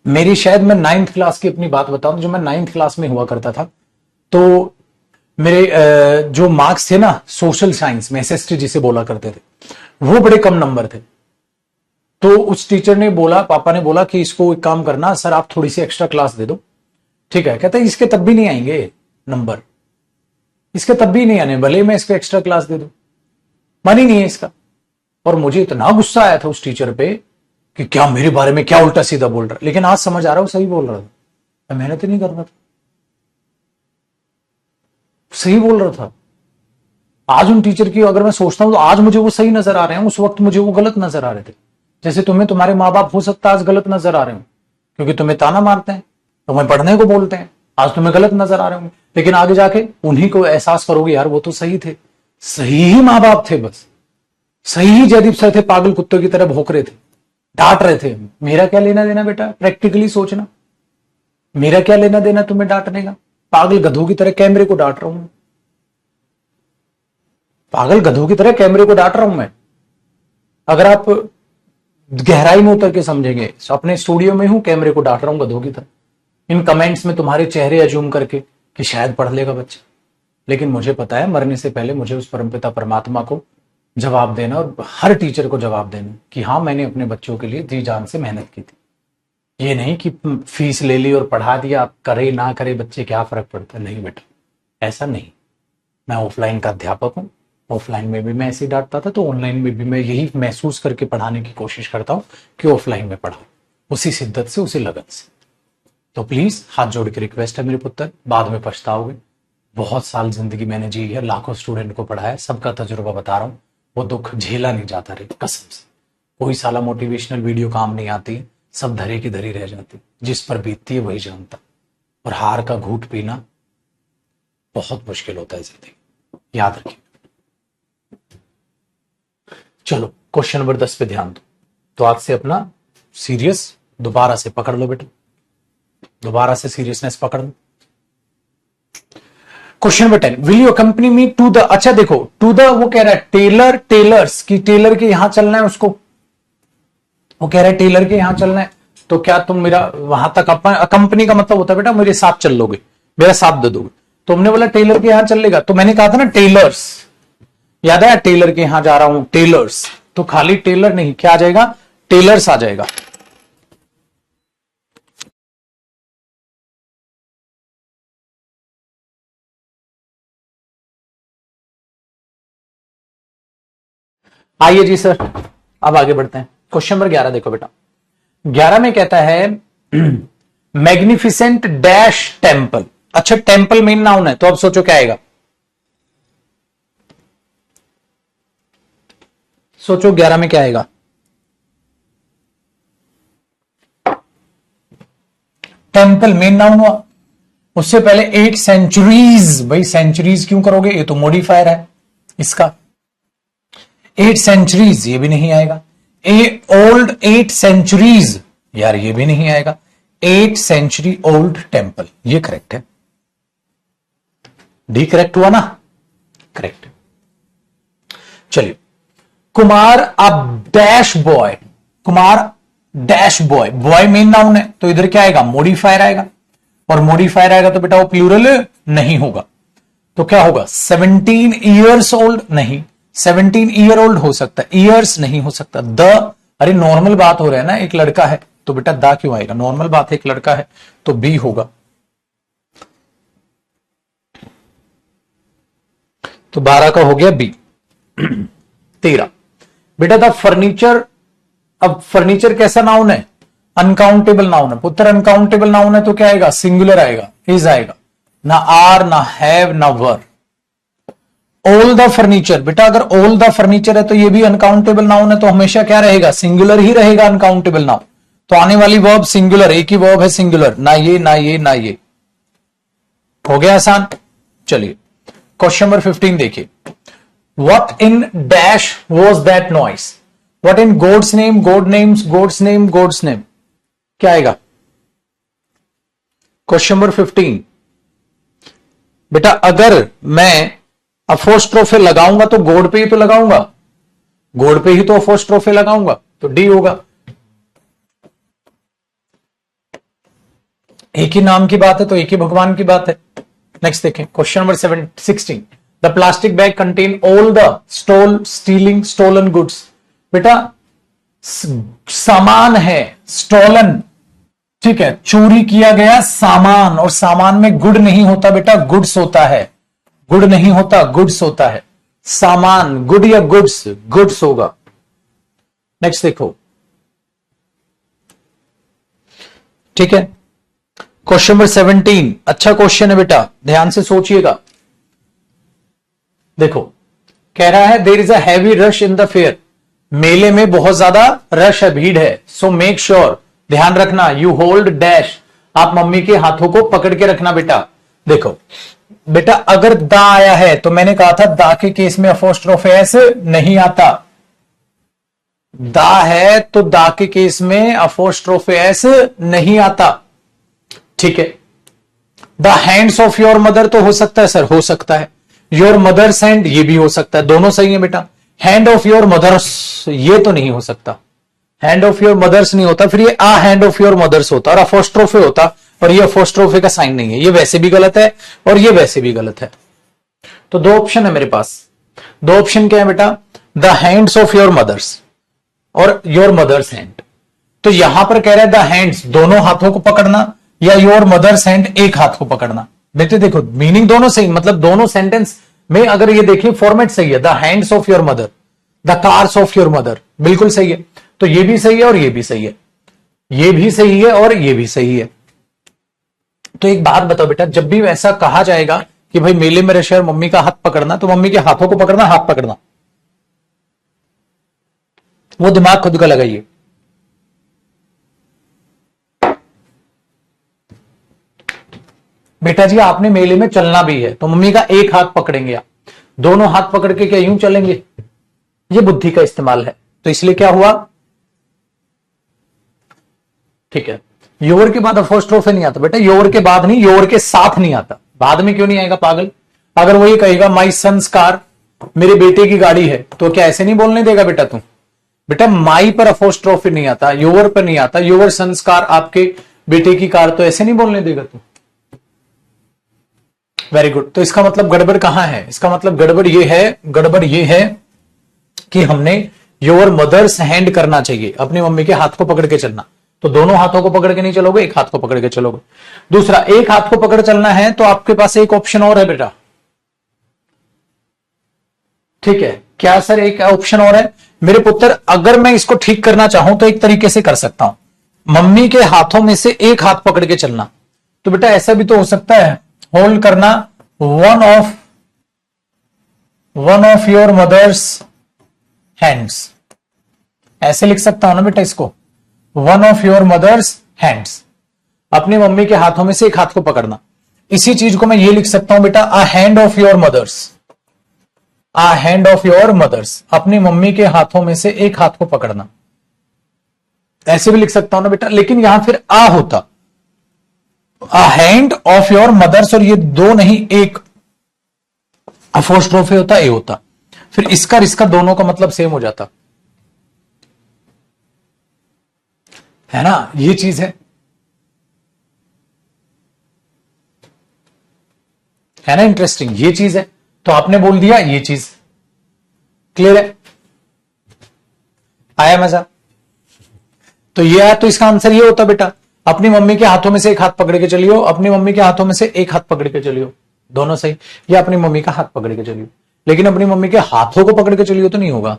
मेरी शायद मैं 9th क्लास की अपनी बात बताऊं, जो मैं 9th क्लास में हुआ करता था, तो मेरे जो मार्क्स थे ना सोशल साइंस में, एसएसटी जिसे बोला करते थे, वो बड़े कम नंबर थे। तो उस टीचर ने बोला, पापा ने बोला कि इसको एक काम करना सर, आप थोड़ी सी एक्स्ट्रा क्लास दे दो। ठीक है, कहता है इसके तब भी नहीं आएंगे नंबर, इसके तब भी नहीं आने, भले मैं इसको एक्स्ट्रा क्लास दे दूं, मन ही नहीं है इसका। और मुझे इतना गुस्सा आया था उस टीचर पे कि क्या मेरे बारे में क्या उल्टा सीधा बोल रहा है। लेकिन आज समझ आ रहा है वो सही बोल रहा था, मैं मेहनत ही नहीं कर रहा था, सही बोल रहा था। आज उन टीचर की अगर मैं सोचता हूं तो आज मुझे वो सही नजर आ रहे हैं, उस वक्त मुझे वो गलत नजर आ रहे थे। जैसे तुम्हें तुम्हारे माँ बाप हो सकता है आज गलत नजर आ रहे हो, क्योंकि तुम्हें ताना मारते हैं, तुम्हें पढ़ने को बोलते हैं, आज तुम्हें गलत नजर आ रहे होंगे। लेकिन आगे जाके उन्हीं को एहसास करोगे यार वो तो सही थे, सही ही माँ बाप थे, बस सही ही जयदीप सर थे, पागल कुत्तों की तरह भौंक रहे थे, डांट रहे थे। मेरा क्या लेना देना बेटा, प्रैक्टिकली सोचना, मेरा क्या लेना देना तुम्हें डांटने का? पागल गधों की तरह कैमरे को डांट रहा हूं, पागल गधों की तरह कैमरे को डांट रहा हूं मैं। अगर आप गहराई में उतर के समझेंगे, अपने स्टूडियो में हूं, कैमरे को डांट रहा हूं गधों की तरह। इन कमेंट्स में तुम्हारे चेहरे अज्यूम करके कि शायद पढ़ लेगा बच्चा, लेकिन मुझे पता है मरने से पहले मुझे उस परमपिता परमात्मा को जवाब देना, और हर टीचर को जवाब देना कि हाँ मैंने अपने बच्चों के लिए जी जान से मेहनत की थी। ये नहीं कि फीस ले ली और पढ़ा दिया, करे ना करे बच्चे क्या फर्क पड़ता है। नहीं बेटा, ऐसा नहीं। मैं ऑफलाइन का अध्यापक हूं, ऑफलाइन में भी मैं ऐसे ही डांटता था, तो ऑनलाइन में भी मैं यही महसूस करके पढ़ाने की कोशिश करता हूं कि ऑफलाइन में पढ़ाओ, उसी शिद्दत से, उसी लगन से। तो प्लीज हाथ जोड़ के रिक्वेस्ट है मेरे पुत्र, बाद में पछताओगे। बहुत साल जिंदगी मैंने जी है, लाखों स्टूडेंट को पढ़ाया, सबका तजुर्बा बता रहा हूं। वो दुख झेला नहीं जाता रे, कसम से। कोई साला मोटिवेशनल वीडियो काम नहीं आती है, सब धरे की धरी रह जाती, जिस पर बीतती है वही जानता। और हार का घूंट पीना बहुत मुश्किल होता है जिंदगी, याद रखिए। चलो क्वेश्चन नंबर 10 पे ध्यान दो। तो आज से अपना सीरियस दोबारा से पकड़ लो बेटा, दोबारा से सीरियसनेस पकड़ लो। Question number 10, will you company me to the, अच्छा देखो टू द, वो कह रहा है टेलर, टेलर्स की, टेलर के यहां चलना है उसको, वो कह रहा है टेलर के यहां चलना है, तो क्या तुम मेरा वहां तक, कंपनी का मतलब होता है बेटा मेरे साथ चल लोगे, मेरा साथ दे दोगे। तो हमने बोला टेलर के यहां चलेगा, तो मैंने कहा था ना टेलर्स, याद है टेलर के यहां जा रहा हूं, टेलर्स, तो खाली टेलर नहीं, क्या आ जाएगा, टेलर्स आ जाएगा। आइए जी सर, अब आगे बढ़ते हैं। क्वेश्चन नंबर 11 देखो बेटा। 11 में कहता है मैग्निफिसेंट डैश टेम्पल। अच्छा, टेम्पल मेन नाउन है, तो अब सोचो क्या आएगा। सोचो 11 में क्या आएगा। टेम्पल मेन नाउन हुआ, उससे पहले 8 सेंचुरीज। भाई सेंचुरीज क्यों करोगे, ये तो मॉडिफायर है इसका। 8 सेंचुरीज ये भी नहीं आएगा। ओल्ड 8 सेंचुरीज, यार ये भी नहीं आएगा। 8 सेंचुरी ओल्ड टेम्पल, ये करेक्ट है। डी करेक्ट हुआ ना, करेक्ट। चलिए, कुमार अब dash boy, Kumar dash boy, boy main noun है, तो इधर क्या आएगा, मॉडिफायर आएगा। और मॉडिफायर आएगा तो बेटा वो प्लूरल नहीं होगा, तो क्या होगा, 17 ईयर्स ओल्ड नहीं, 17 ईयर ओल्ड हो सकता है, ईयर्स नहीं हो सकता। द, अरे नॉर्मल बात हो रहा है ना, एक लड़का है, तो बेटा दा क्यों आएगा, नॉर्मल बात है, एक लड़का है, तो बी होगा। तो 12 का हो गया बी। 13 बेटा द फर्नीचर, अब फर्नीचर कैसा नाउन है, अनकाउंटेबल नाउन है पुत्र, अनकाउंटेबल नाउन है तो क्या आएगा, सिंगुलर आएगा, इज आएगा, ना आर ना हैव ना वर। ऑल द फर्नीचर, बेटा अगर ऑल द फर्नीचर है तो ये भी अनकाउंटेबल नाउन है, तो हमेशा क्या रहेगा, सिंगुलर ही रहेगा अनकाउंटेबल नाउन। तो आने वाली वर्ब सिंगुलर, एक ही वर्ब है सिंगुलर, ना ये ना ये ना ये। हो गया आसान। चलिए क्वेश्चन नंबर 15 देखिए। What in dash was that noise, what in god's name, god names, god's name, god's name, क्या आएगा। क्वेश्चन नंबर 15 बेटा अगर मैं अपोस्ट्रोफे लगाऊंगा तो गॉड पे ही तो लगाऊंगा, गॉड पे ही तो अपोस्ट्रोफे लगाऊंगा, तो डी होगा। एक ही नाम की बात है तो एक ही भगवान की बात है। नेक्स्ट देखें question number 16। The plastic bag contain all the stealing stolen goods. बेटा सामान है स्टोलन, ठीक है, चोरी किया गया सामान, और सामान में गुड नहीं होता बेटा, गुड्स होता है, गुड नहीं होता गुड्स होता है। सामान गुड या गुड्स, गुड्स होगा। नेक्स्ट देखो, ठीक है, क्वेश्चन नंबर 17 अच्छा क्वेश्चन है बेटा, ध्यान से सोचिएगा। देखो कह रहा है there is a heavy rush in the fair, मेले में बहुत ज्यादा रश है, भीड़ है। सो मेक श्योर, ध्यान रखना, यू होल्ड डैश, आप मम्मी के हाथों को पकड़ के रखना बेटा। देखो बेटा अगर दा आया है तो मैंने कहा था दा के केस में अपोस्ट्रोफ एस नहीं आता, दा है तो दा के केस में अपोस्ट्रोफ एस नहीं आता, ठीक है। The hands of your mother तो हो सकता है सर, हो सकता है। योर मदर्स हैंड ये भी हो सकता है, दोनों सही है बेटा। हैंड ऑफ योर मदर्स ये तो नहीं हो सकता, हैंड ऑफ योर मदर्स नहीं होता, फिर ये आ हैंड ऑफ योर मदर्स होता और अपोस्ट्रोफे होता, और ये अपोस्ट्रोफे का साइन नहीं है, ये वैसे भी गलत है और ये वैसे भी गलत है। तो दो ऑप्शन है मेरे पास, दो ऑप्शन क्या है बेटा, the hands of your mothers और योर मदर्स हैंड। तो यहां पर कह रहा है द हैंड्स दोनों हाथों को पकड़ना, या योर मदर्स हैंड एक हाथ को पकड़ना। बेटे देखो मीनिंग दोनों सही, मतलब दोनों सेंटेंस में अगर ये देखिए फॉर्मेट सही है, the hands of your mother, the cars of your mother, बिल्कुल सही है। तो ये भी सही है और ये भी सही है, ये भी सही है और ये भी सही है। तो एक बात बताओ बेटा, जब भी ऐसा कहा जाएगा कि भाई मेले में रश है और मम्मी का हाथ पकड़ना, तो मम्मी के हाथों को पकड़ना, हाथ पकड़ना, वो दिमाग खुद का लगाइए। बेटा जी आपने मेले में चलना भी है तो मम्मी का एक हाथ पकड़ेंगे आप, दोनों हाथ पकड़ के क्या यूं चलेंगे, ये बुद्धि का इस्तेमाल है, तो इसलिए क्या हुआ, ठीक है। योर के बाद अपोस्ट्रोफे नहीं आता बेटा, योर के बाद नहीं, योर के साथ नहीं आता। बाद में क्यों नहीं आएगा पागल, अगर वो ये कहेगा माई सन्स कार, मेरे बेटे की गाड़ी है, तो क्या ऐसे नहीं बोलने देगा बेटा तू, बेटा माई पर अपोस्ट्रोफे नहीं आता, योर पर नहीं आता, योर सन्स कार आपके बेटे की कार, तो ऐसे नहीं बोलने देगा तू। Very good. तो इसका मतलब गड़बड़ कहां है, इसका मतलब गड़बड़ ये है, गड़बड़ ये है कि हमने योर मदर्स हैंड करना चाहिए, अपनी मम्मी के हाथ को पकड़ के चलना। तो दोनों हाथों को पकड़ के नहीं चलोगे, एक हाथ को पकड़ के चलोगे। दूसरा, एक हाथ को पकड़ चलना है तो आपके पास एक ऑप्शन और है बेटा। ठीक है, क्या सर एक ऑप्शन और है मेरे पुत्र? अगर मैं इसको ठीक करना चाहूं तो एक तरीके से कर सकता हूं, मम्मी के हाथों में से एक हाथ पकड़ के चलना। तो बेटा ऐसा भी तो हो सकता है, होल्ड करना one of your mothers hands, ऐसे लिख सकता हूं ना बेटा इसको, one of your mothers hands, अपनी मम्मी के हाथों में से एक हाथ को पकड़ना। इसी चीज को मैं ये लिख सकता हूं बेटा, a hand of your mothers, a hand of your mothers, अपनी मम्मी के हाथों में से एक हाथ को पकड़ना। ऐसे भी लिख सकता हूं ना बेटा, लेकिन यहां फिर आ होता, a hand of your mothers, और ये दो नहीं एक अपोस्ट्रोफी होता, ए होता, फिर इसका दोनों का मतलब सेम हो जाता है ना, ये चीज है ना इंटरेस्टिंग, ये चीज है। तो आपने बोल दिया ये चीज, क्लियर है, आया मजा? तो ये है, तो इसका आंसर ये होता बेटा, अपनी मम्मी के हाथों में से एक हाथ पकड़ के चलियो, अपनी मम्मी के हाथों में से एक हाथ पकड़ के चलियो, दोनों सही, या अपनी मम्मी का हाथ पकड़ के चलियो, लेकिन अपनी मम्मी के हाथों को पकड़ के चलियो तो नहीं होगा।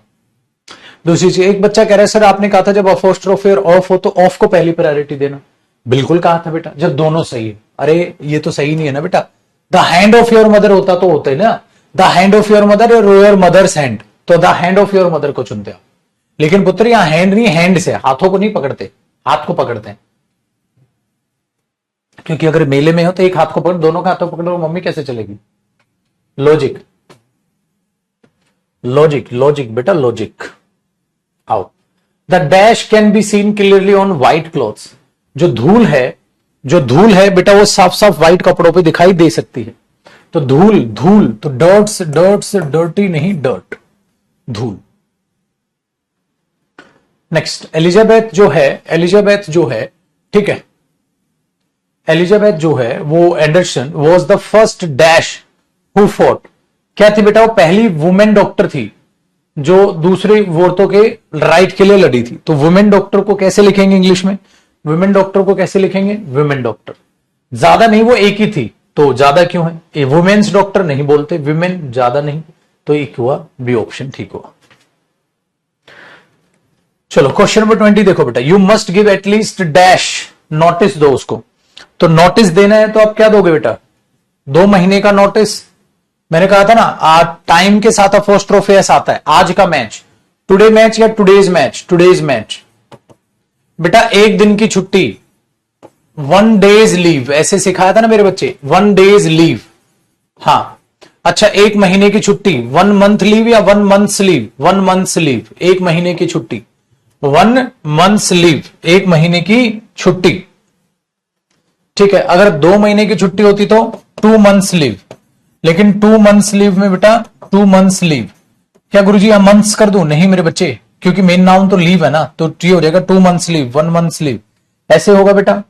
दूसरी चीज, एक बच्चा कह रहा है सर आपने कहा था जब अपोस्ट्रोफी और ऑफ हो तो ऑफ को पहली प्रायोरिटी देना। बिल्कुल कहा था बेटा, जब दोनों सही है। अरे ये तो सही नहीं है ना बेटा, the hand of your mother होता तो होता है ना, the hand of your mother और योर मदर्स हैंड, तो the hand of your mother को चुनते हो। लेकिन पुत्र यहां हैंड नहीं, हैंड से, हाथों को नहीं पकड़ते, हाथ को पकड़ते हैं। क्योंकि अगर मेले में हो तो एक हाथ को पकड़, दोनों का हाथों पकड़ो, मम्मी कैसे चलेगी? लॉजिक लॉजिक लॉजिक बेटा, लॉजिक। आओ, the dash can be seen clearly on white clothes, जो धूल है बेटा वो साफ साफ व्हाइट कपड़ों पे दिखाई दे सकती है। तो धूल तो डर्ट्स, डर्टी नहीं, डर्ट, धूल। नेक्स्ट, एलिजाबेथ जो है, ठीक है, एलिजाबेथ जो है वो Anderson was the first dash who fought, क्या थी बेटा? वो पहली वुमेन डॉक्टर थी जो दूसरी औरतों के राइट के लिए लड़ी थी। तो वुमेन डॉक्टर को कैसे लिखेंगे इंग्लिश में? वुमेन डॉक्टर को कैसे लिखेंगे? Women doctor. ज्यादा नहीं, वो एक ही थी, तो ज्यादा क्यों है? ये वुमेन्स डॉक्टर नहीं बोलते, विमेन ज्यादा नहीं, तो एक हुआ बी ऑप्शन ठीक हुआ। चलो क्वेश्चन नंबर 20 देखो बेटा, you must give at least dash, notice दो उसको। तो नोटिस देना है तो आप क्या दोगे बेटा? 2 महीने का नोटिस। मैंने कहा था ना, आज टाइम के साथ अपोस्ट्रोफी एस आता है, आज का मैच, टुडे मैच या टुडेज मैच। बेटा एक दिन की छुट्टी, 1 डेज लीव, ऐसे सिखाया था ना मेरे बच्चे, 1 डेज लीव। हाँ अच्छा, 1 महीने की छुट्टी, 1 मंथ लीव या 1 मंथ्स लीव? 1 मंथ्स लीव, 1 महीने की छुट्टी, 1 मंथ्स लीव, 1 महीने की छुट्टी। ठीक है, अगर 2 महीने की छुट्टी होती तो 2 मंथ्स लीव, लेकिन 2 मंथ्स लीव में बेटा 2 मंथ्स लीव, क्या गुरुजी यहां मंथ्स कर दूं? नहीं मेरे बच्चे, क्योंकि मेन नाउन तो लीव है ना, तो ये हो जाएगा 2 मंथ्स लीव, 1 मंथ्स लीव, ऐसे होगा बेटा।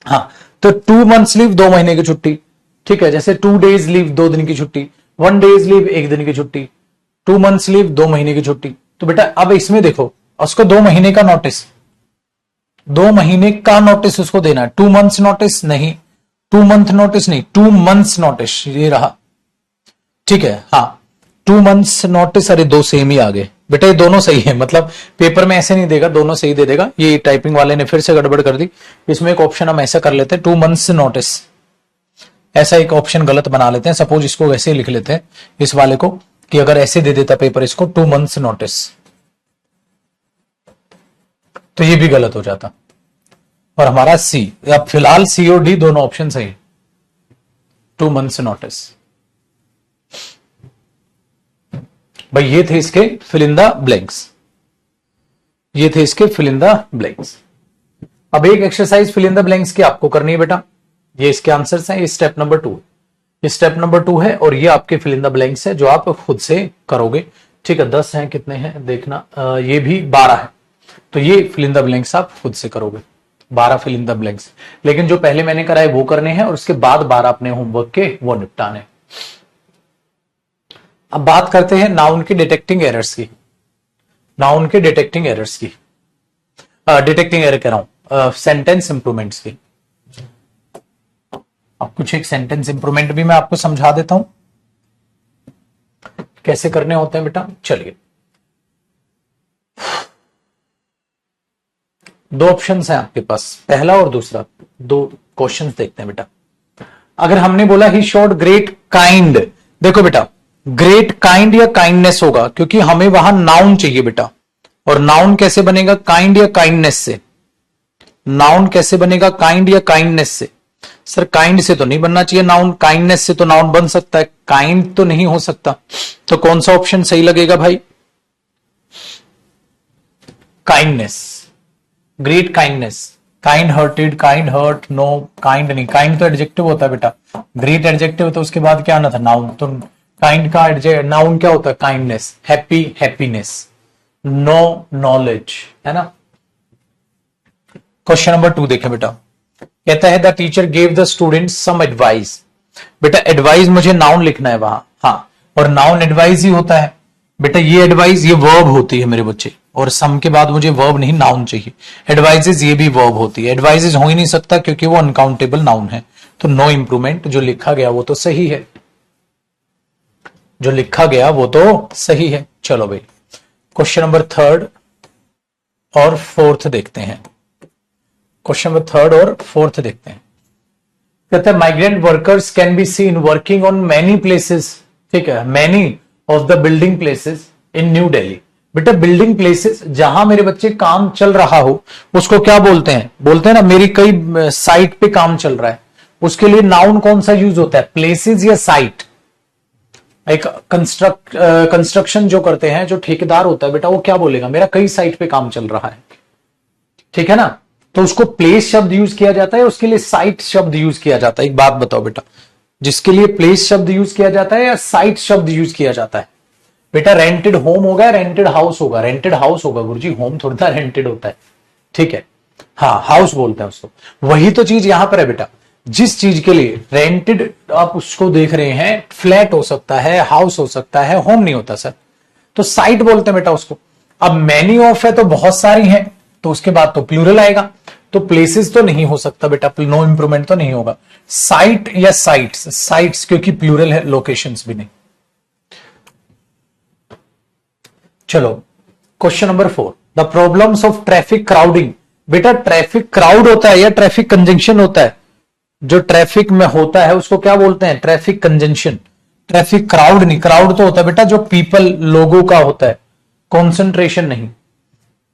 हाँ, तो 2 मंथ्स लीव 2 महीने की छुट्टी, ठीक है, जैसे 2 डेज लीव 2 दिन की छुट्टी, 1 डेज लीव 1 दिन की छुट्टी, 2 मंथ्स लीव 2 महीने की छुट्टी। तो बेटा अब इसमें देखो, उसको 2 महीने का नोटिस, 2 महीने का नोटिस उसको देना है। 2 मंथ्स नोटिस नहीं, 2 मंथ नोटिस नहीं, 2 मंथ्स नोटिस, ये रहा, ठीक है। हाँ 2 मंथ्स नोटिस, अरे 2 सेम ही आ गए बेटा, ये दोनों सही है, मतलब पेपर में ऐसे नहीं देगा, दोनों सही दे देगा। ये टाइपिंग वाले ने फिर से गड़बड़ कर दी, इसमें एक ऑप्शन हम ऐसा कर लेते हैं 2 मंथ्स नोटिस, ऐसा एक ऑप्शन गलत बना लेते हैं। सपोज इसको ऐसे लिख लेते हैं इस वाले को, कि अगर ऐसे दे देता पेपर इसको 2 मंथ्स नोटिस, तो ये भी गलत हो जाता, और हमारा सी, अब फिलहाल सी और डी दोनों ऑप्शन सही, 2 मंथ्स नोटिस। भाई ये थे इसके फिल इन द ब्लैंक्स, ये थे इसके फिल इन द ब्लैंक्स। अब एक exercise fill in the blanks की आपको करनी है बेटा, ये इसके आंसर्स हैं, ये स्टेप नंबर 2, ये स्टेप नंबर 2 है, और ये आपके फिल इन द ब्लैंक्स है जो आप खुद से करोगे, ठीक है। 10 हैं, कितने हैं देखना, ये भी 12 है, तो ये फिल इन द ब्लैंक्स आप खुद से करोगे, 12 फिल इन द ब्लैंक्स। लेकिन जो पहले मैंने कराए वो करने हैं, और उसके बाद 12 अपने होमवर्क के वो निपटाने। अब बात करते हैं नाउन की डिटेक्टिंग एरर्स की। नाउन के डिटेक्टिंग एरर्स की, डिटेक्टिंग एरर कह रहा हूं, सेंटेंस इंप्रूवमेंट्स की। अब कुछ एक सेंटेंस इंप्रूवमेंट भी मैं आपको समझा देता हूं कैसे करने होते हैं बेटा। चलिए, दो ऑप्शंस हैं आपके पास, पहला और दूसरा, दो क्वेश्चंस देखते हैं बेटा। अगर हमने बोला ही शोड ग्रेट काइंड, देखो बेटा ग्रेट काइंड या काइंडनेस होगा, क्योंकि हमें वहां नाउन चाहिए बेटा। और नाउन कैसे बनेगा, काइंड या काइंडनेस से। नाउन कैसे बनेगा, काइंड या काइंडनेस से। सर काइंड से तो नहीं बनना चाहिए नाउन, काइंडनेस से तो नाउन बन सकता है, काइंड तो नहीं हो सकता। तो कौन सा ऑप्शन सही लगेगा भाई, kindness, great kindness. Kind hearted, kind hurt, no kind नहीं, काइंड तो एडजेक्टिव होता है बेटा, ग्रेट एडजेक्टिव, तो उसके बाद क्या आना था, नाउन। तो काइंड का नाउन क्या होता है, kindness, happy happiness, no knowledge, है ना। क्वेश्चन नंबर 2 देखें बेटा, कहता है the teacher gave the student some advice. बेटा एडवाइस मुझे नाउन लिखना है वहां, हाँ, और नाउन एडवाइस ही होता है बेटा। ये एडवाइस ये वर्ब होती है मेरे बच्चे, और सम के बाद मुझे वर्ब नहीं नाउन चाहिए। एडवाइजेज ये भी वर्ब होती है, एडवाइजेज हो ही नहीं सकता क्योंकि वो अनकाउंटेबल नाउन है। तो नो इंप्रूवमेंट, जो लिखा गया वो तो सही है, जो लिखा गया वो तो सही है। चलो भाई क्वेश्चन नंबर 3 और 4 देखते हैं। क्वेश्चन नंबर 3 और 4 देखते हैं। कहता है migrant workers can be seen working on many places, ठीक है, many of the building places in new Delhi. बेटा बिल्डिंग प्लेसेस जहां मेरे बच्चे काम चल रहा हो उसको क्या बोलते हैं, बोलते हैं ना मेरी कई साइट पे काम चल रहा है, उसके लिए नाउन कौन सा यूज होता है, प्लेसेस या साइट। एक कंस्ट्रक्शन जो करते हैं, जो ठेकेदार होता है बेटा, वो क्या बोलेगा, मेरा कई साइट पे काम चल रहा है, ठीक है ना। तो उसको प्लेस शब्द यूज किया जाता है, उसके लिए साइट शब्द यूज किया जाता है। एक बात बताओ बेटा, जिसके लिए प्लेस शब्द यूज किया जाता है या साइट शब्द यूज किया जाता है। बेटा रेंटेड होम होगा, रेंटेड हाउस होगा, रेंटेड हाउस होगा गुरुजी, होम थोड़ा सा रेंटेड होता है, ठीक है, हाँ हाउस बोलते हैं उसको। वही तो चीज यहां पर है बेटा, जिस चीज के लिए रेंटेड आप उसको देख रहे हैं, फ्लैट हो सकता है, हाउस हो सकता है, होम नहीं होता सर, तो साइट बोलते हैं बेटा उसको। अब मैनी ऑफ है तो बहुत सारी हैं, तो उसके बाद तो प्लूरल आएगा, तो प्लेसेस तो नहीं हो सकता बेटा, नो इंप्रूवमेंट तो नहीं होगा। साइट या साइट्स, साइट्स क्योंकि प्लूरल है, लोकेशंस भी नहीं। चलो question number 4, the problems of traffic crowding. बेटा ट्रैफिक क्राउड होता है या ट्रैफिक कंजंक्शन होता है, जो ट्रैफिक में होता है उसको क्या बोलते हैं, ट्रैफिक कंजंक्शन। ट्रैफिक क्राउड नहीं, क्राउड तो होता है बेटा जो पीपल लोगों का होता है, कॉन्सेंट्रेशन नहीं।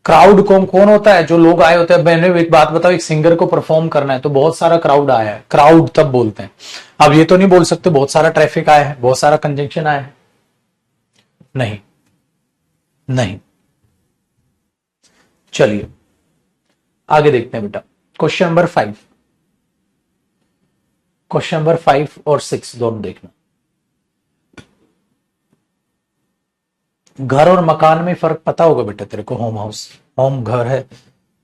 क्राउड कौन होता है, जो लोग आए होते हैं। मैंने एक बात बताओ, एक सिंगर को परफॉर्म करना है तो बहुत सारा क्राउड आया है, क्राउड तब बोलते हैं। अब ये तो नहीं बोल सकते बहुत सारा ट्रैफिक आया है, बहुत सारा कंजंक्शन आया है, नहीं नहीं। चलिए आगे देखते हैं बेटा, क्वेश्चन नंबर 5, क्वेश्चन नंबर 5 और 6 दोनों देखना। घर और मकान में फर्क पता होगा बेटा तेरे को, होम हाउस, होम घर है,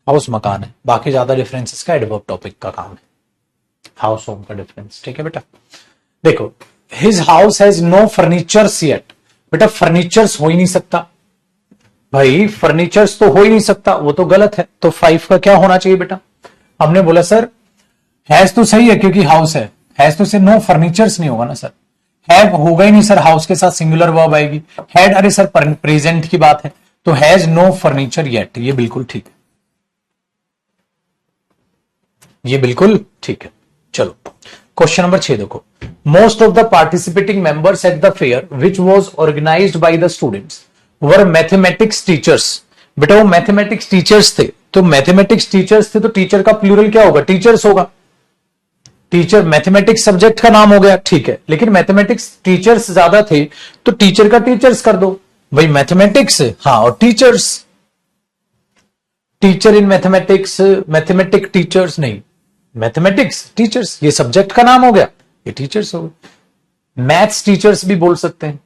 हाउस मकान है, बाकी ज्यादा डिफरेंसेस का एडवर्ब टॉपिक का काम है, हाउस होम का डिफरेंस, ठीक है बेटा। देखो his house has no furnitures yet. बेटा फर्नीचर्स हो ही नहीं सकता भाई, फर्नीचर्स तो हो ही नहीं सकता, वो तो गलत है। तो 5 का क्या होना चाहिए बेटा, हमने बोला सर हैज तो सही है क्योंकि हाउस है, हैज तो से नो फर्नीचर्स नहीं होगा ना सर, हैव होगा ही नहीं सर, हाउस के साथ सिंगुलर वर्ब आएगी। हैड, अरे सर प्रेजेंट की बात है, तो हैज नो फर्नीचर येट, ये बिल्कुल ठीक है, ये बिल्कुल ठीक है। चलो क्वेश्चन नंबर 6 देखो, most of the participating members at the fair which was organized by the students were mathematics teachers. बेटा वो मैथमेटिक्स टीचर्स थे, तो मैथमेटिक्स टीचर्स थे तो टीचर का प्लूरल क्या होगा, टीचर्स होगा। टीचर मैथमेटिक्स सब्जेक्ट का नाम हो गया, ठीक है, लेकिन मैथमेटिक्स टीचर्स ज्यादा थे तो टीचर का टीचर्स कर दो भाई, मैथमेटिक्स हाँ और teachers, teacher in mathematics, mathematic teachers नहीं, मैथमेटिक्स टीचर्स, ये सब्जेक्ट का नाम हो गया, ये टीचर्स हो गए। मैथ्स टीचर्स भी बोल सकते हैं,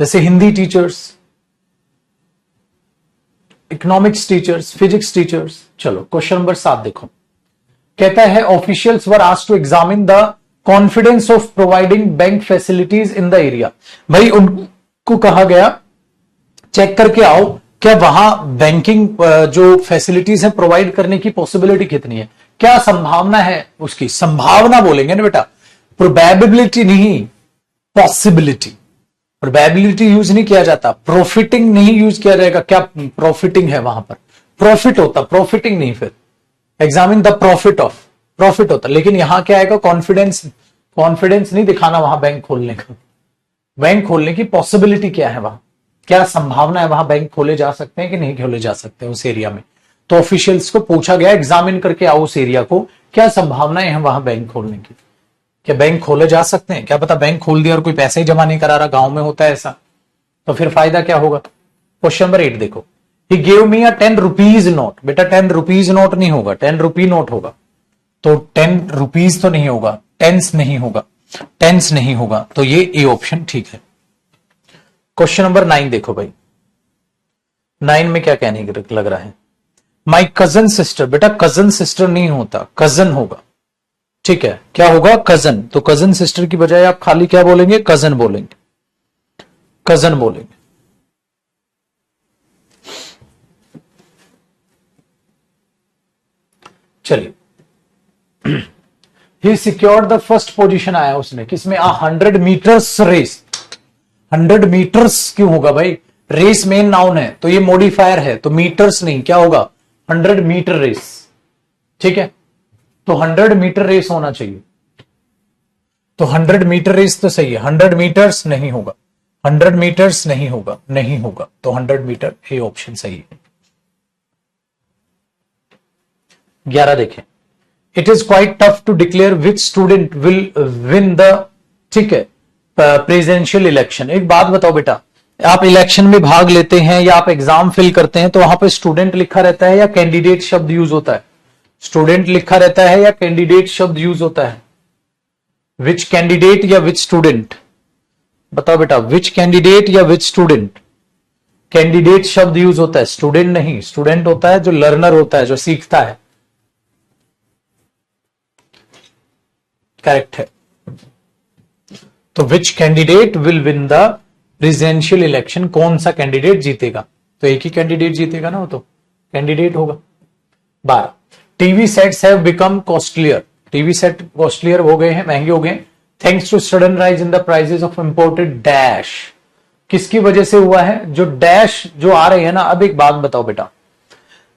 जैसे Hindi teachers, economics teachers, physics teachers. चलो क्वेश्चन नंबर 7 देखो, कहता है officials were asked to examine the confidence of providing bank facilities in the area. भाई उनको कहा गया चेक करके आओ क्या वहां बैंकिंग जो फैसिलिटीज है प्रोवाइड करने की पॉसिबिलिटी कितनी है, क्या संभावना है उसकी। संभावना बोलेंगे ना बेटा, प्रोबेबिलिटी नहीं, पॉसिबिलिटी। प्रोबेबिलिटी यूज नहीं किया जाता, प्रॉफिटिंग नहीं यूज किया जाएगा। क्या प्रॉफिटिंग है वहां पर, प्रॉफिट होता, प्रॉफिटिंग नहीं। फिर examine the profit of, profit होता। लेकिन यहां क्या आएगा, कॉन्फिडेंस, कॉन्फिडेंस नहीं दिखाना वहां बैंक खोलने का। बैंक खोलने की पॉसिबिलिटी क्या है वहां, क्या संभावना है वहां बैंक खोले जा सकते हैं कि नहीं खोले जा सकते उस एरिया में। तो ऑफिशियल्स को पूछा गया एग्जामिन करके आओ उस एरिया को, क्या संभावनाएं हैं वहां बैंक खोलने की, क्या बैंक खोले जा सकते हैं। क्या पता बैंक खोल दिया और कोई पैसे ही जमा नहीं करा रहा, गांव में होता है ऐसा, तो फिर फायदा क्या होगा। क्वेश्चन नंबर 8 देखो, he gave me a 10 rupees note. बेटा 10 रुपीज नोट नहीं होगा, 10 रुपी नोट होगा। तो 10 रुपीज तो नहीं होगा, टेंस नहीं होगा, टेंस नहीं होगा, तो ये ए ऑप्शन ठीक है। क्वेश्चन नंबर 9 देखो भाई, 9 में क्या कहने लग रहा है, माई कजन सिस्टर। बेटा कजन सिस्टर नहीं होता, कजन होगा, ठीक है। क्या होगा, कजन। तो कजन सिस्टर की बजाय आप खाली क्या बोलेंगे, कजन बोलेंगे, कजन बोलेंगे। चलिए, ही सिक्योर्ड द फर्स्ट पोजीशन आया उसने किसमें, 100 मीटर्स रेस। 100 मीटर्स क्यों होगा भाई, रेस मेन नाउन है तो ये मॉडिफायर है, तो मीटर्स नहीं, क्या होगा 100 मीटर रेस, ठीक है। तो 100 मीटर रेस होना चाहिए, तो 100 मीटर रेस तो सही है, 100 मीटर्स नहीं होगा, 100 मीटर्स नहीं होगा, नहीं होगा, तो 100 मीटर ए ऑप्शन सही है। 11 देखें, it is quite tough to declare which student will win the, ठीक है, प्रेसिडेंशियल इलेक्शन। एक बात बताओ बेटा, आप इलेक्शन में भाग लेते हैं या आप एग्जाम फिल करते हैं तो वहां पे स्टूडेंट लिखा रहता है या कैंडिडेट शब्द यूज होता है, स्टूडेंट लिखा रहता है या कैंडिडेट शब्द यूज होता है, विच कैंडिडेट या विच स्टूडेंट, बताओ बेटा, विच कैंडिडेट या विच स्टूडेंट। कैंडिडेट शब्द यूज होता है, स्टूडेंट नहीं। स्टूडेंट होता है जो लर्नर होता है, जो सीखता है, करेक्ट है। तो which candidate will win the presidential election, कौन सा कैंडिडेट जीतेगा, तो एक ही कैंडिडेट जीतेगा ना, वो तो कैंडिडेट होगा। 12, TV sets have become costlier. TV set costlier हो गए हैं, महंगे हो गए, thanks to sudden rise in the prices of imported dash. किसकी वजह से हुआ है, जो डैश जो आ रहे हैं ना। अब एक बात बताओ बेटा,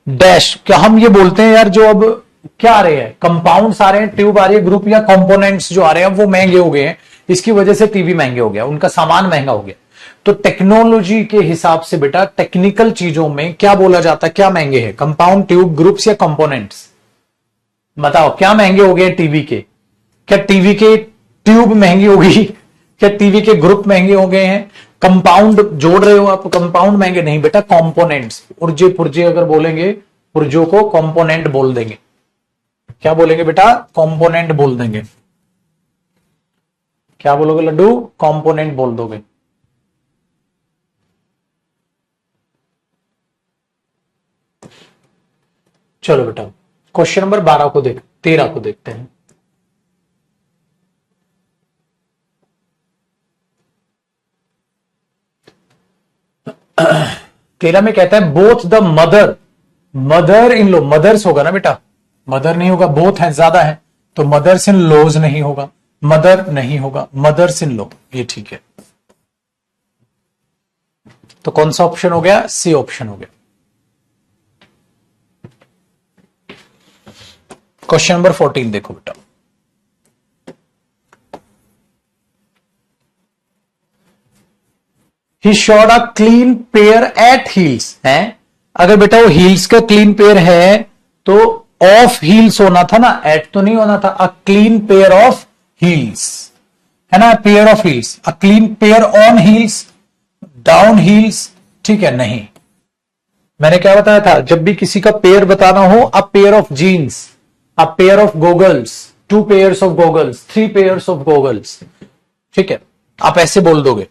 डैश क्या हम ये बोलते हैं यार, जो अब क्या आ रहे हैं, कंपाउंड्स आ रहे हैं, ट्यूब आ रही है, ग्रुप या कंपोनेंट्स जो आ रहे हैं वो महंगे हो गए हैं, इसकी वजह से टीवी महंगे हो गया, उनका सामान महंगा हो गया। तो टेक्नोलॉजी के हिसाब से बेटा टेक्निकल चीजों में क्या बोला जाता है, क्या महंगे हैं, कंपाउंड, ट्यूब, ग्रुप्स या कंपोनेंट्स। बताओ क्या महंगे हो गए टीवी के, क्या टीवी के ट्यूब महंगी हो गई, क्या टीवी के ग्रुप महंगे हो गए हैं, कंपाउंड जोड़ रहे हो आप, कंपाउंड महंगे नहीं बेटा, कंपोनेंट्स। पुर्जे पुर्जे अगर बोलेंगे, पुर्जों को कंपोनेंट बोल देंगे, क्या बोलेंगे बेटा, कंपोनेंट बोल देंगे। क्या बोलोगे लड्डू, कंपोनेंट बोल दोगे। चलो बेटा क्वेश्चन नंबर 13 को देखते हैं। तेरह में कहता है both the mother in law, mothers होगा ना बेटा, मदर नहीं होगा, बोथ है ज्यादा है, तो मदर्स इन लॉज नहीं होगा, मदर नहीं होगा, मदर्स इन लॉ, ये ठीक है। तो कौन सा ऑप्शन हो गया, सी ऑप्शन हो गया। क्वेश्चन नंबर 14 देखो बेटा, he showed a clean pair at heels है। अगर बेटा वो हील्स का क्लीन पेयर है तो ऑफ हील्स होना था ना, एट तो नहीं होना था। अ क्लीन पेयर ऑफ हील्स है ना, pair of heels, a clean pair on heels, down heels, ठीक है, नहीं। मैंने क्या बताया था, जब भी किसी का पेयर बताना हो, a pair of jeans, a pair of goggles, 2 pairs of goggles, 3 pairs of goggles, ठीक है, आप ऐसे बोल दोगे।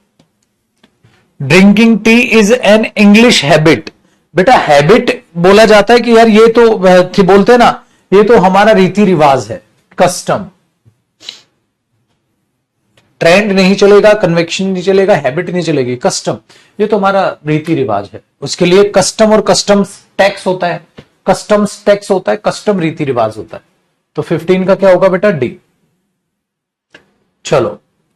Drinking tea is an English habit. बेटा हैबिट बोला जाता है कि यार ये तो बोलते हैं ना, ये तो हमारा रीति रिवाज है, कस्टम। ट्रेंड नहीं चलेगा, कन्वेक्शन नहीं चलेगा, हैबिट नहीं चलेगी, कस्टम, ये तो हमारा रीति रिवाज है। उसके लिए कस्टम और कस्टम्स टैक्स होता है, कस्टम्स टैक्स होता है, कस्टम रीति रिवाज होता है। तो 15 का क्या होगा बेटा? डी। चलो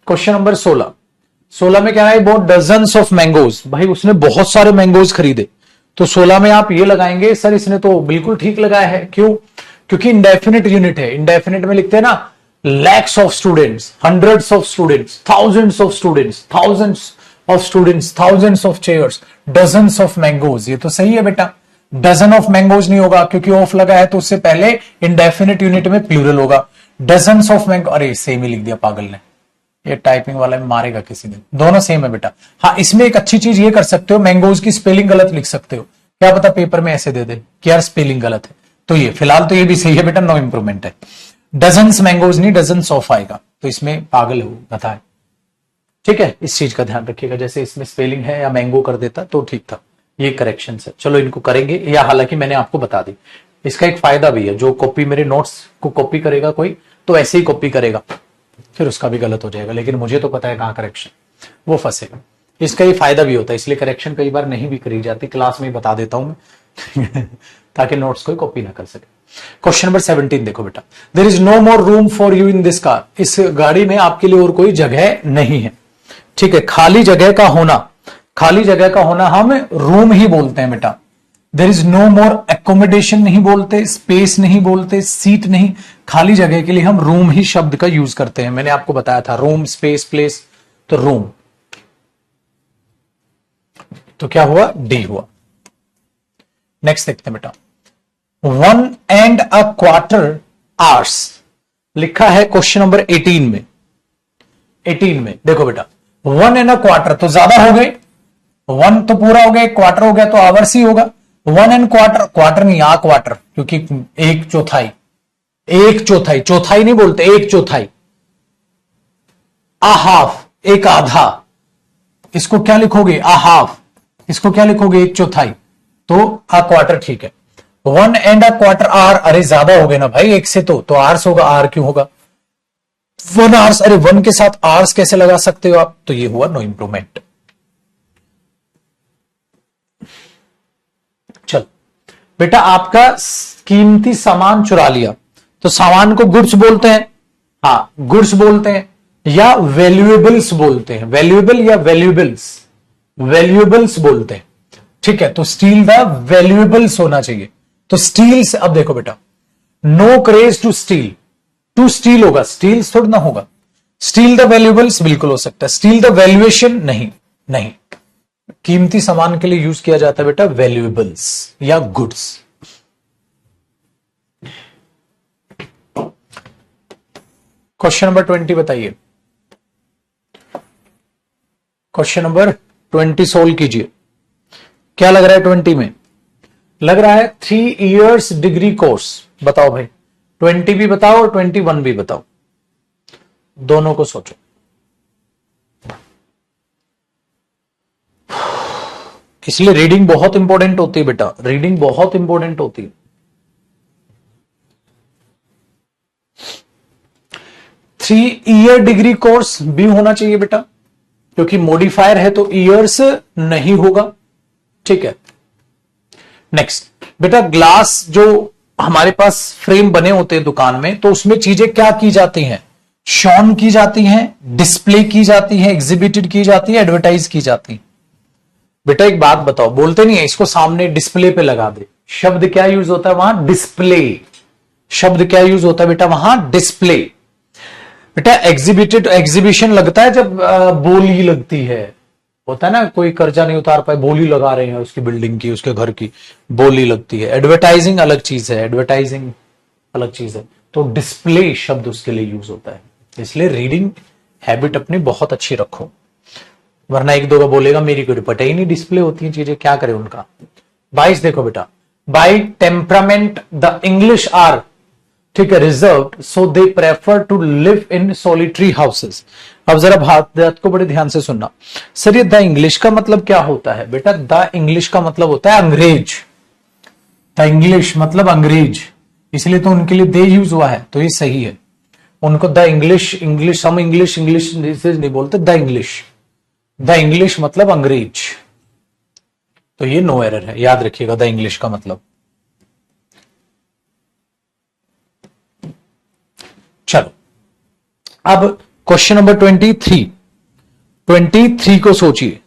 क्वेश्चन नंबर 16 में क्या है? वो डजन्स ऑफ मैंगोज, भाई उसने बहुत सारे मैंगोज खरीदे, तो 16 में आप ये लगाएंगे सर इसने तो बिल्कुल ठीक लगाया है। क्यों? क्योंकि इंडेफिनिट यूनिट है। इंडेफिनिट में लिखते हैं ना lakhs of students, hundreds of students, thousands of students, thousands of chairs, dozens of mangoes, ये तो सही है बेटा। डजन ऑफ मैंगोज नहीं होगा क्योंकि ऑफ लगा है, तो उससे पहले इंडेफिनिट यूनिट में प्लूरल होगा। डजन्स ऑफ मैंगो, अरे सेम ही लिख दिया पागल ने, ये टाइपिंग वाला मारेगा किसी दिन। दोनों सेम है बेटा। हाँ, इसमें एक अच्छी चीज ये कर सकते हो, मैंगोज की स्पेलिंग गलत लिख सकते हो, क्या पता पेपर में ऐसे दे दे कि यार स्पेलिंग गलत है। तो ये फिलहाल तो ये भी सही है बेटा, नो इंप्रूवमेंट है। डजन्स मैंगोज नहीं, डजन्स ऑफ आएगा, तो इसमें पागल हो बता है। ठीक है, इस चीज का ध्यान रखिएगा, जैसे इसमें स्पेलिंग है या मैंगो कर देता तो ठीक था। ये करेक्शन है, चलो इनको करेंगे, या हालांकि मैंने आपको बता दी। इसका एक फायदा भी है, जो कॉपी मेरे नोट्स को कॉपी करेगा कोई तो ऐसे ही कॉपी करेगा, फिर उसका भी गलत हो जाएगा, लेकिन मुझे तो पता है कहां करेक्शन, वो फंसेगा। इसका ये फायदा भी होता है, इसलिए करेक्शन कई बार नहीं भी करी जाती, क्लास में ही बता देता हूं मैं ताकि नोट्स कोई कॉपी ना कर सके। क्वेश्चन नंबर 17 देखो बेटा, there is no more room for you in this car, इस गाड़ी में आपके लिए और कोई जगह नहीं है। ठीक है, खाली जगह का होना, खाली जगह का होना हम रूम ही बोलते हैं बेटा। There is no more accommodation नहीं बोलते, स्पेस नहीं बोलते, सीट नहीं, खाली जगह के लिए हम रूम ही शब्द का यूज करते हैं। मैंने आपको बताया था रूम, स्पेस, प्लेस, तो रूम। तो क्या हुआ? डी हुआ। नेक्स्ट देखते हैं बेटा, 1.25 आवर्स लिखा है क्वेश्चन नंबर 18 में। 18 में देखो बेटा, 1.25 तो ज्यादा हो गए, 1 तो पूरा हो गया, क्वार्टर हो गया तो आवर्स ही होगा। 1.25, क्वार्टर नहीं आ क्वार्टर, क्योंकि एक चौथाई, एक चौथाई, चौथाई नहीं बोलते, एक चौथाई। आ हाफ, एक आधा, इसको क्या लिखोगे? आ हाफ, इसको क्या लिखोगे? एक चौथाई, तो आ क्वार्टर ठीक है। 1.25 आवर, अरे ज्यादा हो गए ना भाई एक से, तो आर्स होगा, आर क्यों होगा? 1 आवर्स, अरे 1 के साथ आवर्स कैसे लगा सकते हो आप? तो ये हुआ नो इंप्रूवमेंट। चल बेटा, आपका कीमती सामान चुरा लिया, तो सामान को गुड्स बोलते हैं, हाँ गुड्स बोलते हैं, या वैल्यूएबल्स बोलते हैं, वैल्यूएबल या वैल्यूएबल्स, वैल्यूएबल्स बोलते हैं। ठीक है, तो स्टील द वैल्यूएबल्स होना चाहिए, तो स्टील से। अब देखो बेटा, no craze to steal, to steal होगा, स्टील्स थोड़ा ना होगा। स्टील द वैल्यूएबल्स बिल्कुल हो सकता है, स्टील द वैल्यूएशन नहीं, नहीं। कीमती सामान के लिए यूज किया जाता है बेटा वैल्यूएबल्स या गुड्स। क्वेश्चन नंबर 20 बताइए, क्वेश्चन नंबर 20 सोल्व कीजिए। क्या लग रहा है 20 में? लग रहा है 3 इयर्स डिग्री कोर्स। बताओ भाई, 20 भी बताओ और 21 भी बताओ, दोनों को सोचो। इसलिए रीडिंग बहुत इंपॉर्टेंट होती है बेटा, रीडिंग बहुत इंपॉर्टेंट होती है। थ्री ईयर डिग्री कोर्स भी होना चाहिए बेटा, क्योंकि मॉडिफायर है तो ईयर्स नहीं होगा। ठीक है, नेक्स्ट बेटा, ग्लास जो हमारे पास फ्रेम बने होते हैं दुकान में, तो उसमें चीजें क्या की जाती हैं? शॉन की जाती हैं, डिस्प्ले की जाती है, एग्जिबिटेड की जाती है, एडवर्टाइज की जाती है। बेटा एक बात बताओ, बोलते नहीं है इसको सामने डिस्प्ले पे लगा दे, शब्द क्या यूज होता है वहां? डिस्प्ले। शब्द क्या यूज होता है बेटा वहां? डिस्प्ले। बेटा एग्जिबिटेड, एग्जीबिशन लगता है जब बोली लगती है, होता है ना, कोई कर्जा नहीं उतार पाए, बोली लगा रहे हैं उसकी बिल्डिंग की, उसके घर की बोली लगती है। एडवर्टाइजिंग अलग चीज है, एडवर्टाइजिंग अलग चीज है, तो डिस्प्ले शब्द उसके लिए यूज होता है। इसलिए रीडिंग हैबिट अपनी बहुत अच्छी रखो, वरना एक दो का बोलेगा मेरी कोई पता ही नहीं डिस्प्ले होती है चीजें, क्या करे उनका। 22 देखो बेटा, by temperament the English are, ठीक है, reserved, so they prefer to live in solitary houses. अब जरा बात को बड़े ध्यान से सुनना। सर ये द इंग्लिश का मतलब क्या होता है? बेटा द इंग्लिश का मतलब होता है अंग्रेज, द इंग्लिश मतलब अंग्रेज, इसलिए तो उनके लिए दे यूज हुआ है, तो ये सही है। उनको द इंग्लिश, इंग्लिश हम इंग्लिश इंग्लिश नहीं बोलते, द इंग्लिश, द इंग्लिश मतलब अंग्रेज। तो ये नो एरर है, याद रखिएगा द इंग्लिश का मतलब। चलो अब क्वेश्चन नंबर 23 को सोचिए,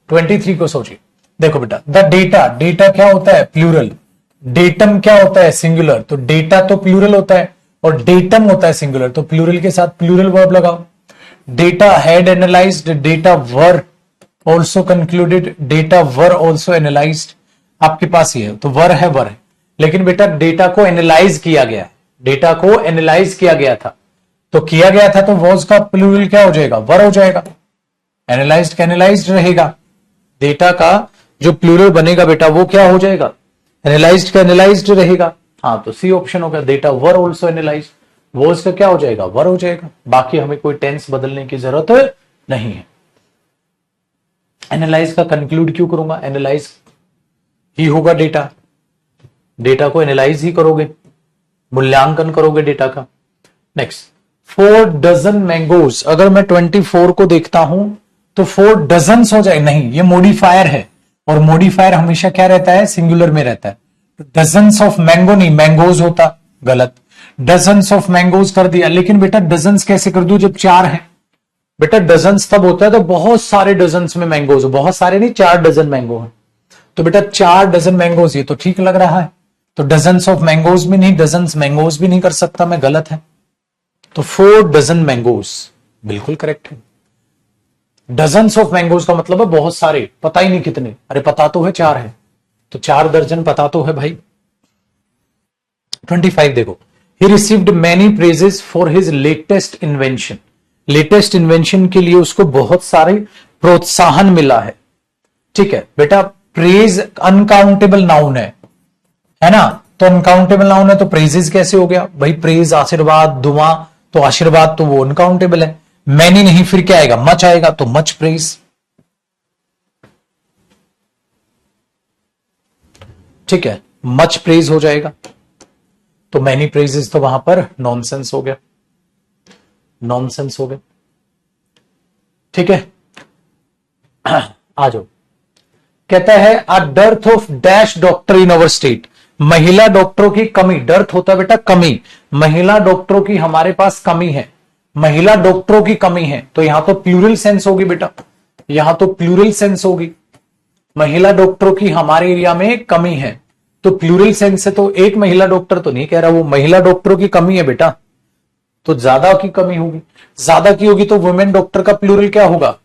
23 को सोचिए। देखो बेटा, द डेटा, डेटा क्या होता है? प्लूरल। डेटम क्या होता है? सिंगुलर। तो डेटा तो प्लूरल होता है और डेटम होता है सिंगुलर, तो प्लूरल के साथ प्लूरल वर्ब लगाओ। Data had analysed, data were also concluded, data were also analysed. आपके पास ये है तो वर है, वर है, लेकिन बेटा डेटा को एनालाइज किया गया है, डेटा को एनालाइज किया गया था, तो किया गया था तो वॉज का प्लूरल क्या हो जाएगा? वर हो जाएगा। एनालाइज्ड का एनालाइज्ड रहेगा, डेटा का जो प्लूरल बनेगा बेटा वो क्या हो जाएगा? एनालाइज्ड का एनालाइज्ड रहेगा। हाँ, तो सी ऑप्शन होगा, data were also analysed, was का क्या हो जाएगा? वर हो जाएगा। बाकी हमें कोई टेंस बदलने की जरूरत नहीं है। एनालाइज का कंक्लूड क्यों करूंगा? एनालाइज ही होगा डेटा, डेटा को एनालाइज ही करोगे, मूल्यांकन करोगे डेटा का। नेक्स्ट, 4 डजन मैंगोज, अगर मैं 24 को देखता हूं तो 4 डजन्स हो जाए, नहीं, ये मॉडिफायर है और मॉडिफायर हमेशा क्या रहता है? सिंगुलर में रहता है। डजन्स ऑफ मैंगो नहीं, मैंगोज होता, गलत। डजन्स ऑफ मैंगोज कर दिया, लेकिन बेटा डजन्स कैसे कर दूं जब 4 है? बेटा डजन्स तब होता है तो बहुत सारे डजन्स में मैंगोज हो, बहुत सारे नहीं, 4 डजन मैंगो है, तो बेटा 4 डजन मैंगोज, ये तो ठीक लग रहा है। तो डजन्स ऑफ मैंगोज भी नहीं, डजन्स मैंगोज भी नहीं कर सकता मैं, गलत है। तो 4 डजन मैंगोज बिल्कुल करेक्ट है। डजन्स ऑफ मैंगोज का मतलब है बहुत सारे, पता ही नहीं कितने, अरे पता तो है 4 है, तो 4 दर्जन पता तो है भाई। 25 देखो, he received many praises for his latest invention, latest invention के लिए उसको बहुत सारे प्रोत्साहन मिला है। ठीक है बेटा, प्रेज अनकाउंटेबल नाउन है ना, तो अनकाउंटेबल नाउन है तो प्रेजेस कैसे हो गया भाई? प्रेज आशीर्वाद, दुआ, तो आशीर्वाद तो वो अनकाउंटेबल है। मैनी नहीं, फिर क्या आएगा? मच आएगा, तो मच प्रेज। ठीक है, मच प्रेज हो जाएगा, तो मैनी प्रेजेस तो वहां पर नॉनसेंस हो गया, नॉनसेंस हो गया। ठीक है, आ जाओ। कहता है a dearth of dash doctor in our state, महिला डॉक्टरों की कमी, डर्थ होता है बेटा कमी, महिला डॉक्टरों की हमारे पास कमी है, महिला डॉक्टरों की कमी है, तो यहां तो प्लूरल सेंस होगी बेटा, यहां तो प्लूरल सेंस होगी। महिला डॉक्टरों की हमारे एरिया में कमी है, तो प्लूरल सेंस है, तो एक महिला डॉक्टर तो नहीं कह रहा, वो महिला डॉक्टरों की कमी है बेटा, तो ज्यादा की कमी होगी, ज्यादा की होगी तो वुमेन डॉक्टर का प्लूरल क्या होगा?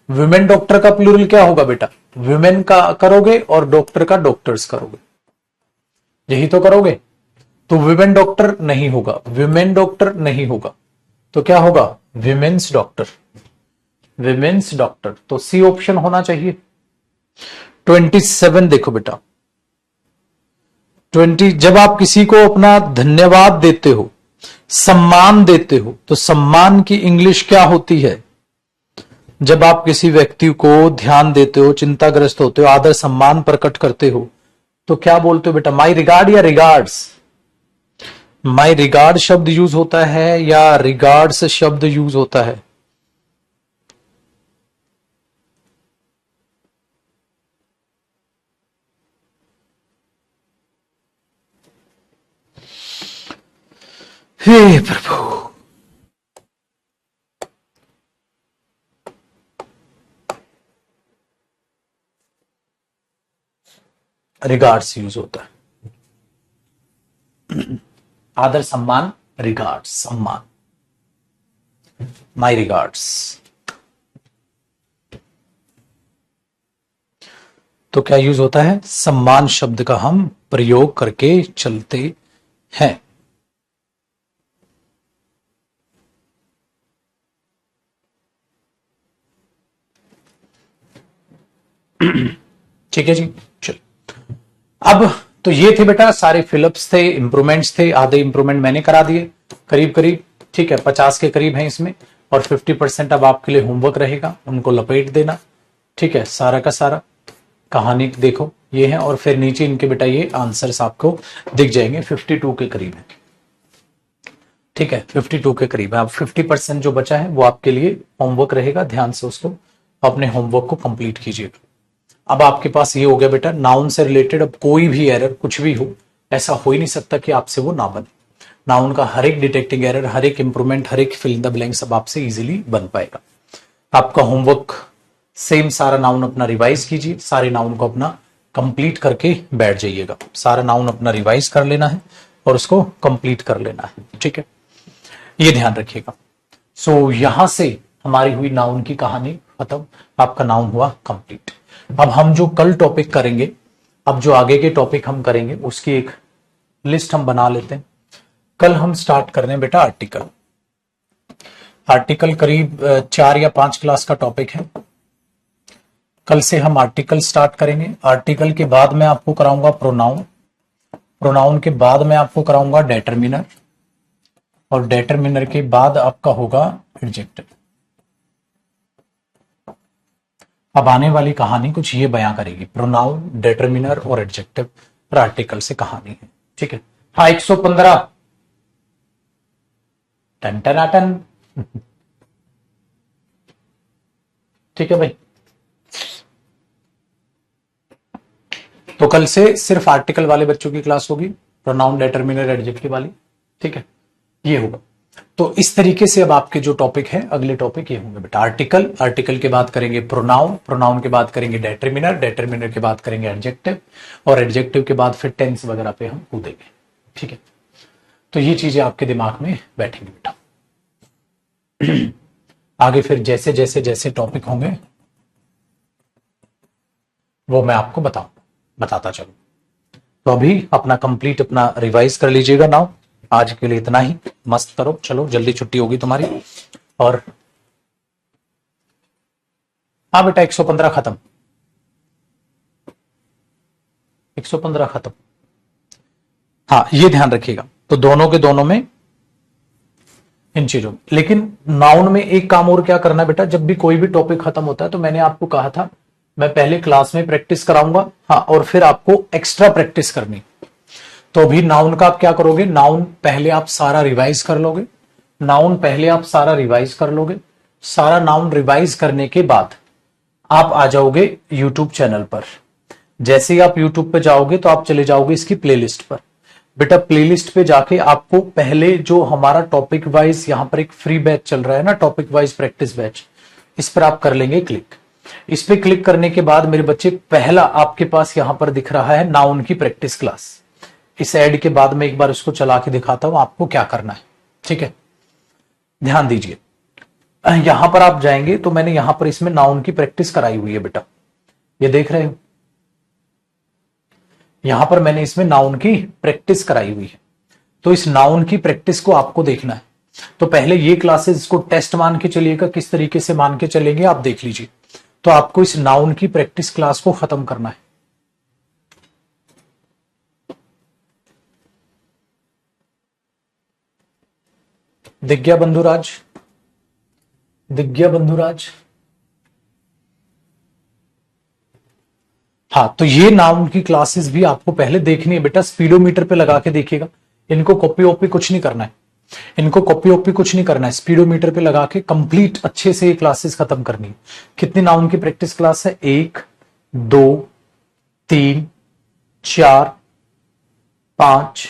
वुमेन डॉक्टर का प्लूरल क्या होगा बेटा? वुमेन का करोगे और डॉक्टर का डॉक्टर्स करोगे, यही तो करोगे, तो वुमेन डॉक्टर नहीं होगा, वुमेन डॉक्टर नहीं होगा, तो क्या होगा? विमेन्स डॉक्टर, विमेन्स डॉक्टर, तो सी ऑप्शन होना चाहिए। 27 देखो बेटा, 20, जब आप किसी को अपना धन्यवाद देते हो, सम्मान देते हो, तो सम्मान की इंग्लिश क्या होती है? जब आप किसी व्यक्ति को ध्यान देते हो, चिंताग्रस्त होते हो, आदर सम्मान प्रकट करते हो, तो क्या बोलते हो बेटा? माई रिगार्ड या रिगार्ड्स? माई रिगार्ड शब्द यूज होता है या रिगार्ड्स शब्द यूज होता है? हे प्रभु, रिगार्ड्स यूज होता है, आदर सम्मान, रिगार्ड्स सम्मान, माई रिगार्ड्स। तो क्या यूज होता है? सम्मान शब्द का हम प्रयोग करके चलते हैं। ठीक है जी, चलो। अब तो ये थे बेटा सारे फिलअप्स थे, इंप्रूवमेंट्स थे, आधे इंप्रूवमेंट मैंने करा दिए करीब करीब, ठीक है, 50 के करीब है इसमें, और 50% अब आपके लिए होमवर्क रहेगा, उनको लपेट देना, ठीक है, सारा का सारा कहानी देखो ये है, और फिर नीचे इनके बेटा ये आंसर्स आपको दिख जाएंगे, 52 के करीब है। ठीक है, 52 के करीब है। अब 50% जो बचा है वो आपके लिए होमवर्क रहेगा, ध्यान से उसको अपने होमवर्क को कंप्लीट कीजिएगा। अब आपके पास ये हो गया बेटा नाउन से रिलेटेड। अब कोई भी एरर कुछ भी हो, ऐसा हो ही नहीं सकता कि आपसे वो ना बने। नाउन का हर एक डिटेक्टिंग एरर, हर एक इंप्रूवमेंट, हर एक फिल इन द ब्लैंक्स अब आपसे इजीली बन पाएगा। आपका होमवर्क सेम, सारा नाउन अपना रिवाइज कीजिए, सारे नाउन को अपना कंप्लीट करके बैठ जाइएगा। सारा नाउन अपना रिवाइज कर लेना है और उसको कंप्लीट कर लेना है, ठीक है, ये ध्यान रखिएगा। सो यहां से हमारी हुई नाउन की कहानी खत्म, आपका नाउन हुआ कंप्लीट। अब हम जो कल टॉपिक करेंगे, अब जो आगे के टॉपिक हम करेंगे उसकी एक लिस्ट हम बना लेते हैं। कल हम स्टार्ट कर रहे हैं बेटा आर्टिकल। आर्टिकल करीब 4 या 5 क्लास का टॉपिक है। कल से हम आर्टिकल स्टार्ट करेंगे। आर्टिकल के बाद मैं आपको कराऊंगा प्रोनाउन, प्रोनाउन के बाद मैं आपको कराऊंगा डेटरमिनर, और डेटरमिनर के बाद आपका होगा एडजेक्टिव। अब आने वाली कहानी कुछ ये बयां करेगी, प्रोनाउन, डेटरमिनर और एडजेक्टिव और आर्टिकल से कहानी है, ठीक है। हाँ 115 टन टन टन ठीक है भाई। तो कल से सिर्फ आर्टिकल वाले बच्चों की क्लास होगी, प्रोनाउन, डेटरमिनर, एडजेक्टिव वाली, ठीक है, ये होगा। तो इस तरीके से अब आपके जो टॉपिक है, अगले टॉपिक ये होंगे बेटा आर्टिकल, आर्टिकल के बाद करेंगे प्रोनाउन, प्रोनाउन के बाद करेंगे डेटरमिनर, डेटरमिनर के बाद करेंगे एडजेक्टिव, और एडजेक्टिव के बाद फिर टेंस वगैरह पे हम कूदेंगे, ठीक है। तो ये चीजें आपके दिमाग में बैठेंगी बेटा। आगे फिर जैसे जैसे जैसे टॉपिक होंगे वो मैं आपको बताता चलूं। तो अभी अपना कंप्लीट अपना रिवाइज कर लीजिएगा नाउ। आज के लिए इतना ही, मस्त करो, चलो जल्दी छुट्टी होगी तुम्हारी। और हाँ बेटा 115 खत्म, 115 खत्म। हाँ ये ध्यान रखिएगा। तो दोनों के दोनों में इन चीजों, लेकिन नाउन में एक काम और क्या करना है बेटा, जब भी कोई भी टॉपिक खत्म होता है तो मैंने आपको कहा था मैं पहले क्लास में प्रैक्टिस कराऊंगा, हाँ, और फिर आपको एक्स्ट्रा प्रैक्टिस करनी। तो अभी नाउन का आप क्या करोगे, नाउन पहले आप सारा रिवाइज कर लोगे, नाउन पहले आप सारा रिवाइज कर लोगे। सारा नाउन रिवाइज करने के बाद आप आ जाओगे यूट्यूब चैनल पर। जैसे ही आप यूट्यूब पे जाओगे तो आप चले जाओगे इसकी प्लेलिस्ट पर। बेटा प्लेलिस्ट पे जाके आपको पहले जो हमारा टॉपिक वाइज यहां पर एक फ्री बैच चल रहा है ना, टॉपिक वाइज प्रैक्टिस बैच, इस पर आप कर लेंगे क्लिक। इस पे क्लिक करने के बाद मेरे बच्चे पहला आपके पास यहां पर दिख रहा है नाउन की प्रैक्टिस क्लास। इस ऐड के बाद मैं एक बार इसको चला के दिखाता हूं आपको क्या करना है, ठीक है, ध्यान दीजिए। यहां पर आप जाएंगे तो मैंने यहां पर इसमें नाउन की प्रैक्टिस कराई हुई है बेटा, ये देख रहे हो, यहां पर मैंने इसमें नाउन की प्रैक्टिस कराई हुई है। तो इस नाउन की प्रैक्टिस को आपको देखना है। तो पहले ये क्लासेस को टेस्ट मान के चलिएगा, किस तरीके से मान के चलेंगे आप देख लीजिए। तो आपको इस नाउन की प्रैक्टिस क्लास को खत्म करना है। दिख गया बंधुराज, दिख गया बंधुराज। हाँ तो ये नाउन की क्लासेस भी आपको पहले देखनी है बेटा, स्पीडोमीटर पे लगा के देखिएगा। इनको कॉपी ओपी कुछ नहीं करना है, इनको कॉपी ओपी कुछ नहीं करना है, स्पीडोमीटर पे लगा के कंप्लीट अच्छे से ये क्लासेस खत्म करनी है। कितनी नाउन की प्रैक्टिस क्लास है, 1 2 3 4 5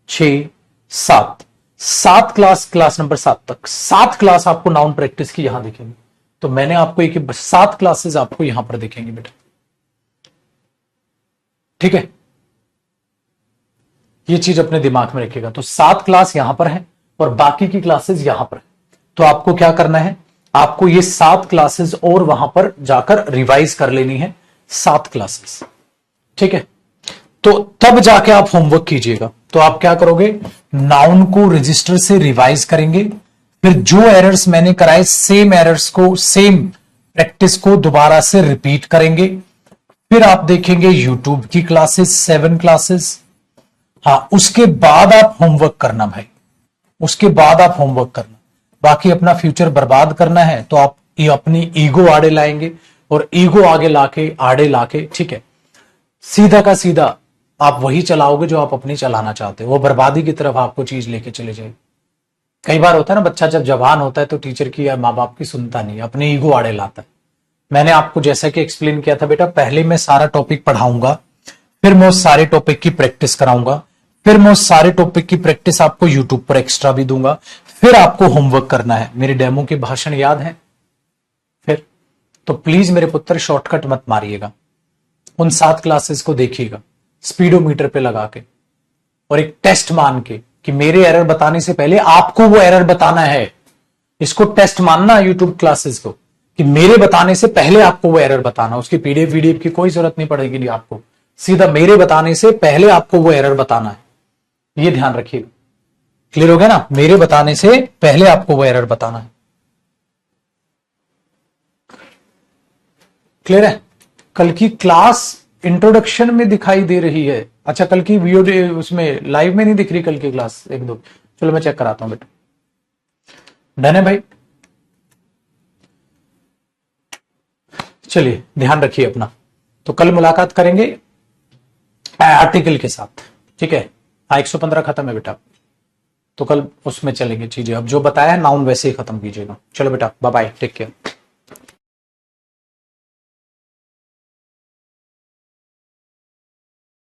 6 7, 7 क्लास, क्लास नंबर 7 तक 7 क्लास आपको नाउन प्रैक्टिस की यहां दिखेंगी। तो मैंने आपको एक 7 क्लासेस आपको यहां पर दिखेंगी बेटा, ठीक है, ये चीज अपने दिमाग में रखिएगा। तो 7 क्लास यहां पर है और बाकी की क्लासेस यहां पर है। तो आपको क्या करना है, आपको ये 7 क्लासेस और वहां पर जाकर रिवाइज कर लेनी है, 7 क्लासेस, ठीक है। तो तब जाके आप होमवर्क कीजिएगा। तो आप क्या करोगे, नाउन को रजिस्टर से रिवाइज करेंगे, फिर जो एरर्स मैंने कराए सेम एरर्स को, सेम प्रैक्टिस को दोबारा से रिपीट करेंगे। फिर आप देखेंगे यूट्यूब की क्लासेस, 7 क्लासेस। हाँ उसके बाद आप होमवर्क करना भाई, उसके बाद आप होमवर्क करना। बाकी अपना फ्यूचर बर्बाद करना है तो आप ये अपनी ईगो आड़े लाएंगे, और ईगो आगे लाके आड़े लाके, ठीक है, सीधा का सीधा आप वही चलाओगे जो आप अपनी चलाना चाहते हो, वो बर्बादी की तरफ आपको चीज लेके चले जाएगी। कई बार होता है ना, बच्चा जब जवान होता है तो टीचर की या माँ बाप की सुनता नहीं, अपने ईगो आड़े लाता है। मैंने आपको जैसा कि एक्सप्लेन किया था बेटा, पहले मैं सारा टॉपिक पढ़ाऊंगा, फिर मैं उस सारे टॉपिक की प्रैक्टिस कराऊंगा, फिर मैं उस सारे टॉपिक की प्रैक्टिस आपको यूट्यूब पर एक्स्ट्रा भी दूंगा, फिर आपको होमवर्क करना है। मेरे डेमो के भाषण याद है? फिर तो प्लीज मेरे पुत्र शॉर्टकट मत मारिएगा, उन 7 क्लासेस को देखिएगा स्पीडोमीटर पे लगा के, और एक टेस्ट मान के कि मेरे एरर बताने से पहले आपको वो एरर बताना है। इसको टेस्ट मानना यूट्यूब क्लासेस को, कि मेरे बताने से पहले आपको वो एरर बताना। उसकी पीडीएफ वीडीएफ की कोई जरूरत नहीं पड़ेगी नहीं आपको, सीधा मेरे बताने से पहले आपको वो एरर बताना है। ये ध्यान रखिएगा। क्लियर हो गया ना? मेरे बताने से पहले आपको वो एरर बताना है। क्लियर है? कल की क्लास इंट्रोडक्शन में दिखाई दे रही है। अच्छा, कल की वीडियो उसमें लाइव में नहीं दिख रही कल की क्लास? एक दो, चलो मैं चेक कराता हूं बेटा। डन है भाई? चलिए ध्यान रखिए अपना। तो कल मुलाकात करेंगे आर्टिकल के साथ, ठीक है? 115 खत्म है बेटा, तो कल उसमें चलेंगे चीजें। अब जो बताया है नाउन वैसे ही खत्म कीजिएगा। चलो बेटा, बाय बाय, टेक केयर।